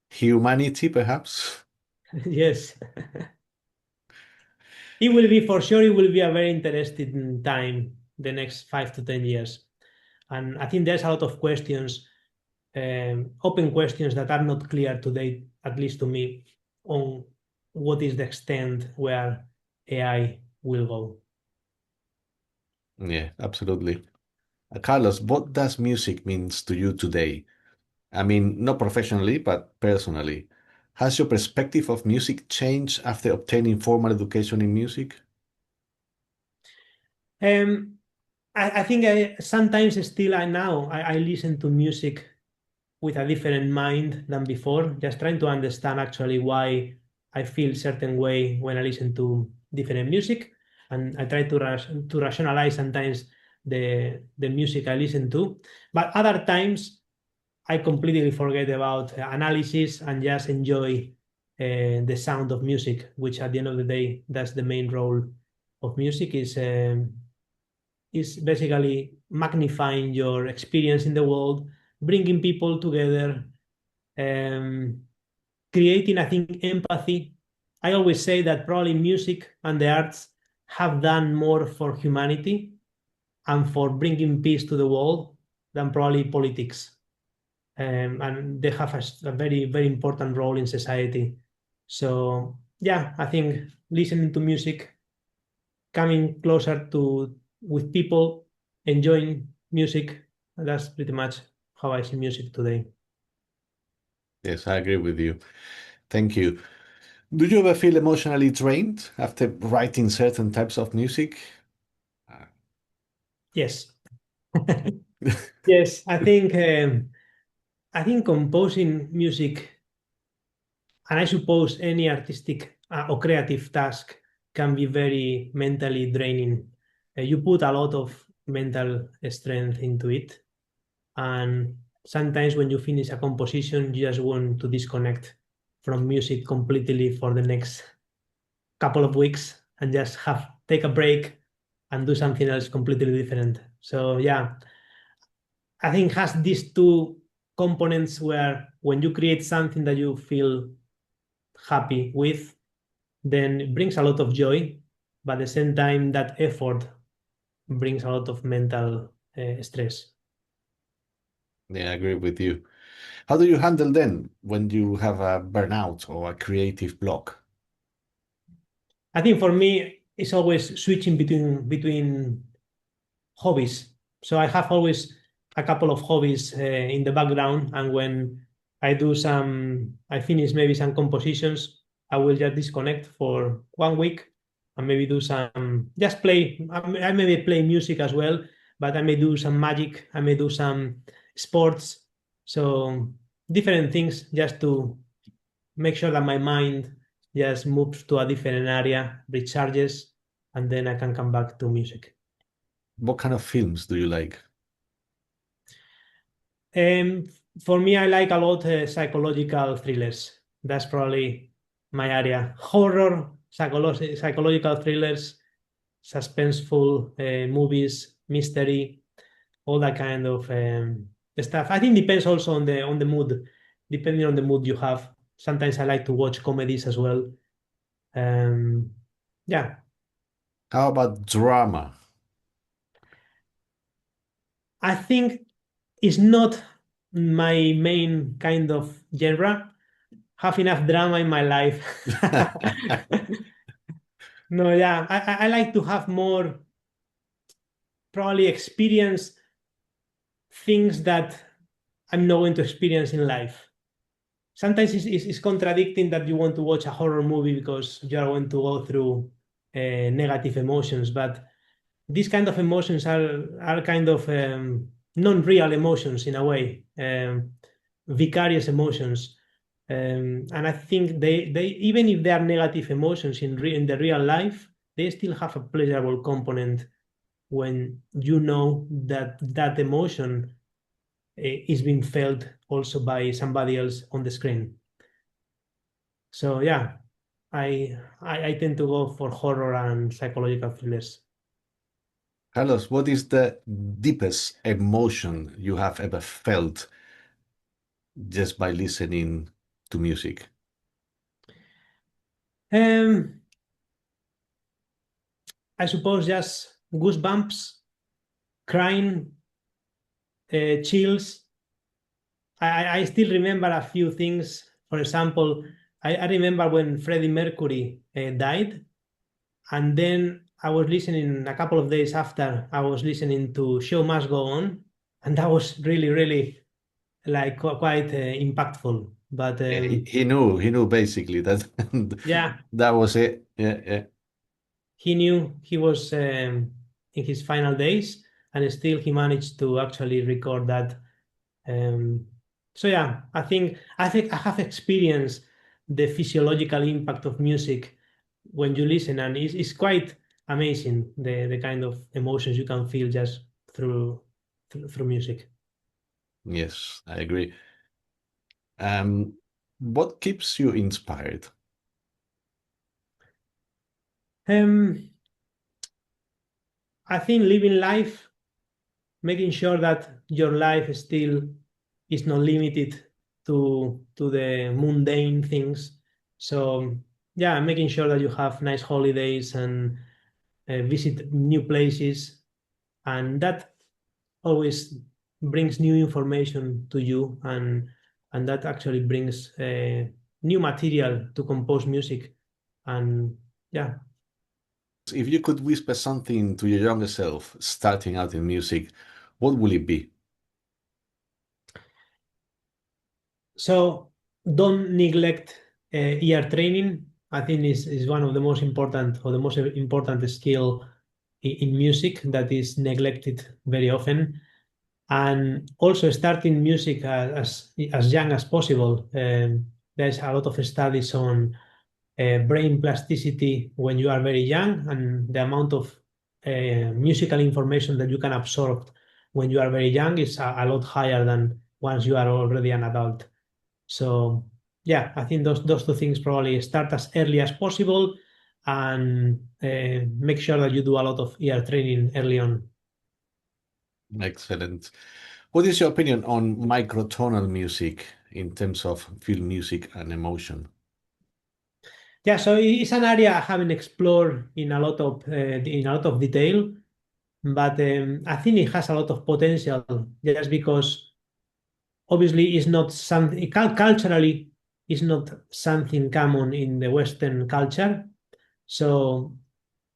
[SPEAKER 1] Humanity, perhaps.
[SPEAKER 2] yes, it will be for sure. It will be a very interesting time the next 5 to 10 years, and I think there's a lot of questions, open questions that are not clear today, at least to me, on what is the extent where AI will go.
[SPEAKER 1] Yeah, absolutely. Carlos, what does music means to you today? I mean, not professionally, but personally. Has your perspective of music changed after obtaining formal education in music?
[SPEAKER 2] Um, I think sometimes still I listen to music with a different mind than before, just trying to understand actually why I feel certain way when I listen to different music, and I try to rationalize sometimes the music I listen to. But other times I completely forget about analysis and just enjoy the sound of music, which at the end of the day, that's the main role of music is basically magnifying your experience in the world, bringing people together, um, creating, I think, empathy. I always say that probably music and the arts have done more for humanity and for bringing peace to the world than probably politics. And they have a very, very important role in society. So, yeah, I think listening to music, coming closer to with people, enjoying music, that's pretty much how I see music today.
[SPEAKER 1] Yes, I agree with you. Thank you. Do you ever feel emotionally drained after writing certain types of music?
[SPEAKER 2] Yes. Yes, I think composing music, and I suppose any artistic or creative task can be very mentally draining. You put a lot of mental strength into it, and sometimes when you finish a composition, you just want to disconnect from music completely for the next couple of weeks and just have take a break and do something else completely different. So yeah, I think has these two components where when you create something that you feel happy with, then it brings a lot of joy, but at the same time, that effort brings a lot of mental stress.
[SPEAKER 1] Yeah, I agree with you. How do you handle then when you have a burnout or a creative block?
[SPEAKER 2] I think for me, it's always switching between hobbies. So I have always a couple of hobbies in the background, and when I finish maybe some compositions, I will just disconnect for 1 week and maybe do some, just play. I maybe play music as well, but I may do some magic, I may do some sports. So different things just to make sure that my mind just moves to a different area, recharges, and then I can come back to music.
[SPEAKER 1] What kind of films do you like?
[SPEAKER 2] Um, for me, I like a lot psychological thrillers. That's probably my area. Horror, psychological thrillers, suspenseful movies, mystery, all that kind of stuff. I think depends also on the mood. Depending on the mood you have. Sometimes I like to watch comedies as well. Um, yeah,
[SPEAKER 1] How about drama?
[SPEAKER 2] I think it's not my main kind of genre. Have enough drama in my life. No, yeah, I like to have more probably experience things that I'm not going to experience in life. Sometimes it's contradicting that you want to watch a horror movie because you are going to go through negative emotions, but these kind of emotions are kind of non-real emotions in a way, vicarious emotions. And I think they even if they are negative emotions in the real life, they still have a pleasurable component when you know that that emotion is being felt also by somebody else on the screen. So yeah, I tend to go for horror and psychological thrillers.
[SPEAKER 1] Carlos, what is the deepest emotion you have ever felt just by listening to music?
[SPEAKER 2] Um, I suppose just goosebumps, crying, chills. I still remember a few things. For example, I remember when Freddie Mercury died, and then I was listening a couple of days after, I was listening to Show Must Go On, and that was really, really like quite impactful. But
[SPEAKER 1] Yeah, he knew basically that
[SPEAKER 2] yeah,
[SPEAKER 1] that was it. Yeah, yeah.
[SPEAKER 2] he knew he was in his final days, and still he managed to actually record that. So yeah, I think I have experienced the physiological impact of music when you listen, and it's quite amazing the kind of emotions you can feel just through music.
[SPEAKER 1] Yes, I agree. What keeps you inspired?
[SPEAKER 2] Um, I think living life, making sure that your life still is not limited to the mundane things. So yeah, making sure that you have nice holidays and visit new places, and that always brings new information to you, and that actually brings new material to compose music, and yeah.
[SPEAKER 1] If you could whisper something to your younger self starting out in music, what will it be?
[SPEAKER 2] So don't neglect ear training. I think is one of the most important, or the most important skill in music that is neglected very often. And also starting music as young as possible. There's a lot of studies on brain plasticity when you are very young, and the amount of musical information that you can absorb when you are very young is a lot higher than once you are already an adult. So yeah, I think those two things, probably start as early as possible, and make sure that you do a lot of ear training early on.
[SPEAKER 1] Excellent. What is your opinion on microtonal music in terms of film music and emotion?
[SPEAKER 2] Yeah, so it's an area I haven't explored in a lot of detail, but I think it has a lot of potential, just because obviously it's not something culturally, it's not something common in the Western culture. So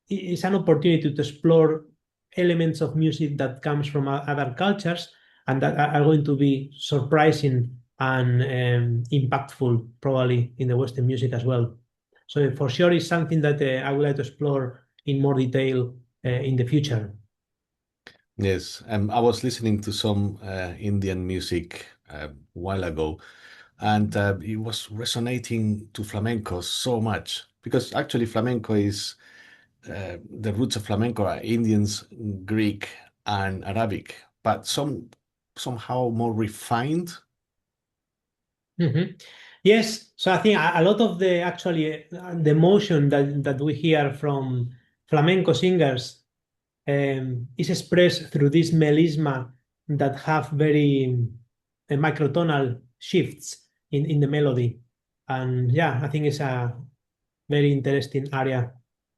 [SPEAKER 2] it's an opportunity to explore elements of music that comes from other cultures, and that are going to be surprising and impactful probably in the Western music as well. So for sure, it's something that I would like to explore in more detail in the future.
[SPEAKER 1] Yes, I was listening to some Indian music a while ago, and it was resonating to flamenco so much because actually flamenco is the roots of flamenco are Indians, Greek, and Arabic, but somehow more refined.
[SPEAKER 2] Mhm. Yes, so I think a lot of the actually the emotion that we hear from flamenco singers is expressed through this melisma that have very microtonal shifts in the melody. And yeah, I think it's a very interesting area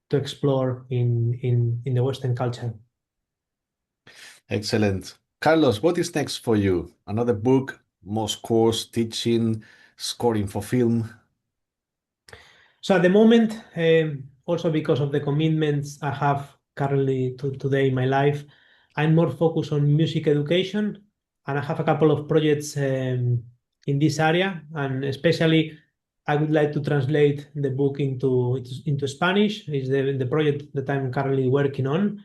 [SPEAKER 2] to explore in the Western culture.
[SPEAKER 1] Excellent. Carlos, what is next for you? Another book, more scores, teaching, scoring for film?
[SPEAKER 2] So at the moment, also because of the commitments I have currently today in my life, I'm more focused on music education, and I have a couple of projects in this area, and especially I would like to translate the book into Spanish. Is the project that I'm currently working on.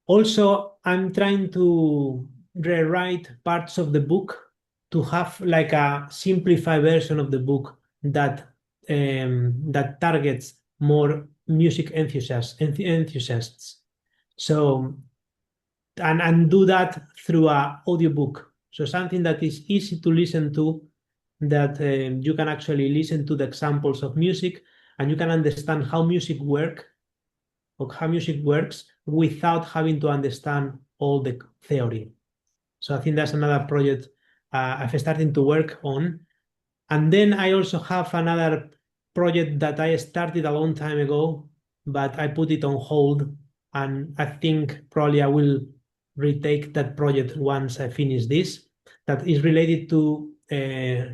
[SPEAKER 2] Also, I'm trying to rewrite parts of the book to have like a simplified version of the book that targets more music enthusiasts. So and do that through a audiobook. So something that is easy to listen to, that you can actually listen to the examples of music, and you can understand how music works without having to understand all the theory. So I think that's another project I've started to work on. And then I also have another project that I started a long time ago, but I put it on hold. And I think probably I will retake that project once I finish this. That is related to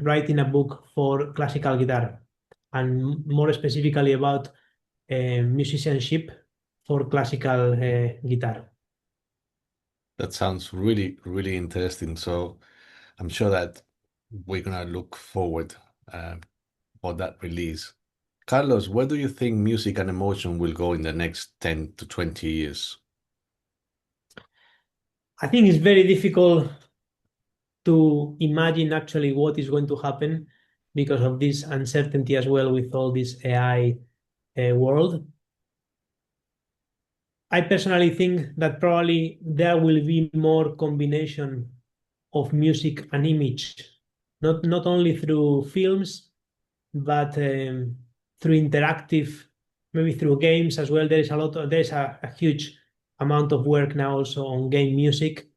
[SPEAKER 2] writing a book for classical guitar, and more specifically about musicianship for classical guitar.
[SPEAKER 1] That sounds really, really interesting. So I'm sure that we're gonna look forward uh, for that release. Carlos, where do you think music and emotion will go in the next 10 to 20 years?
[SPEAKER 2] I think it's very difficult to imagine actually what is going to happen because of this uncertainty as well with all this AI world. I personally think that probably there will be more combination of music and image, not only through films, but through interactive, maybe through games as well. There's a huge amount of work now also on game music.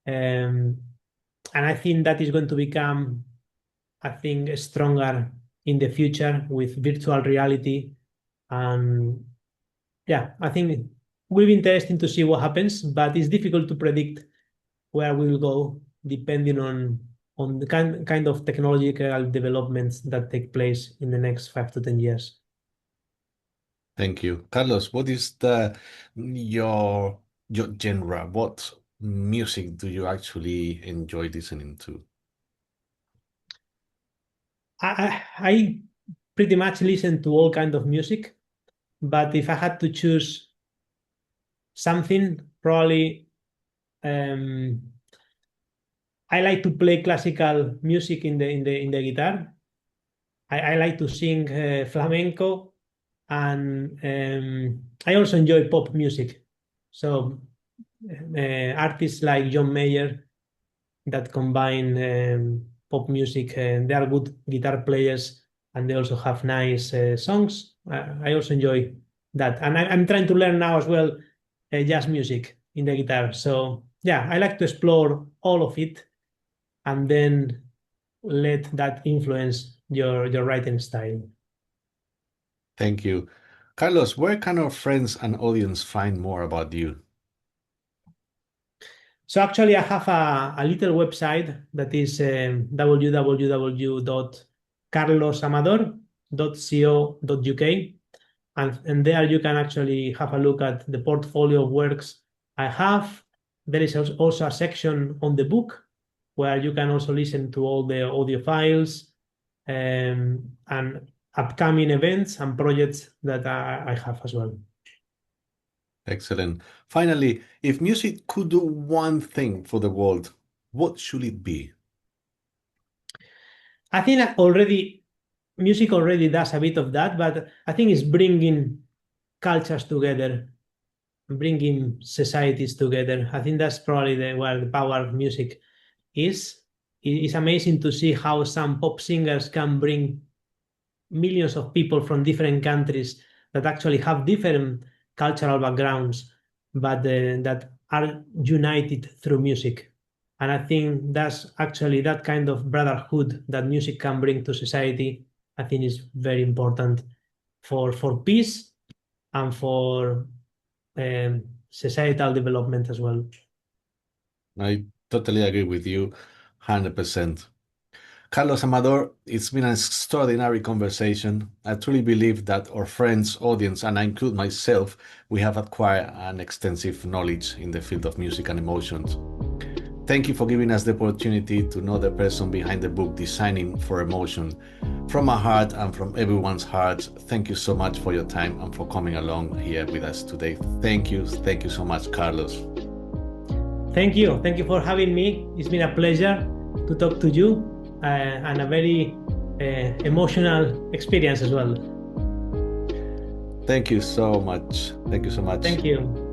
[SPEAKER 2] And I think that is going to become, I think, stronger in the future with virtual reality. And yeah, I think it will be interesting to see what happens, but it's difficult to predict where we will go depending on the kind of technological developments that take place in the next 5 to 10 years.
[SPEAKER 1] Thank you. Carlos, what is your genre? What music do you actually enjoy listening to?
[SPEAKER 2] I pretty much listen to all kind of music, but if I had to choose something, probably I like to play classical music in the guitar. I like to sing flamenco, and I also enjoy pop music. So artists like John Mayer that combine pop music, and they are good guitar players, and they also have nice songs. I also enjoy that, and I'm trying to learn now as well jazz music in the guitar. So yeah, I like to explore all of it, and then let that influence your writing style.
[SPEAKER 1] Thank you. Carlos, where can our friends and audience find more about you?
[SPEAKER 2] So actually, I have a little website that is www.carlosamador.co.uk, and there you can actually have a look at the portfolio of works I have. There is also a section on the book where you can also listen to all the audio files and upcoming events and projects that I have as well.
[SPEAKER 1] Excellent. Finally, if music could do one thing for the world, what should it be?
[SPEAKER 2] I think that music already does a bit of that, but I think it's bringing cultures together, bringing societies together. I think that's probably where the power of music is. It's amazing to see how some pop singers can bring millions of people from different countries that actually have different cultural backgrounds, but that are united through music. And I think that's actually that kind of brotherhood that music can bring to society. I think is very important for peace and for societal development as well.
[SPEAKER 1] I totally agree with you, 100%. Carlos Amador, it's been an extraordinary conversation. I truly believe that our friends, audience, and I include myself, we have acquired an extensive knowledge in the field of music and emotions. Thank you for giving us the opportunity to know the person behind the book, Designing for Emotion. From my heart and from everyone's heart, thank you so much for your time and for coming along here with us today. Thank you so much, Carlos.
[SPEAKER 2] Thank you. Thank you for having me. It's been a pleasure to talk to you and a very emotional experience as well.
[SPEAKER 1] Thank you so much. Thank you so much.
[SPEAKER 2] Thank you.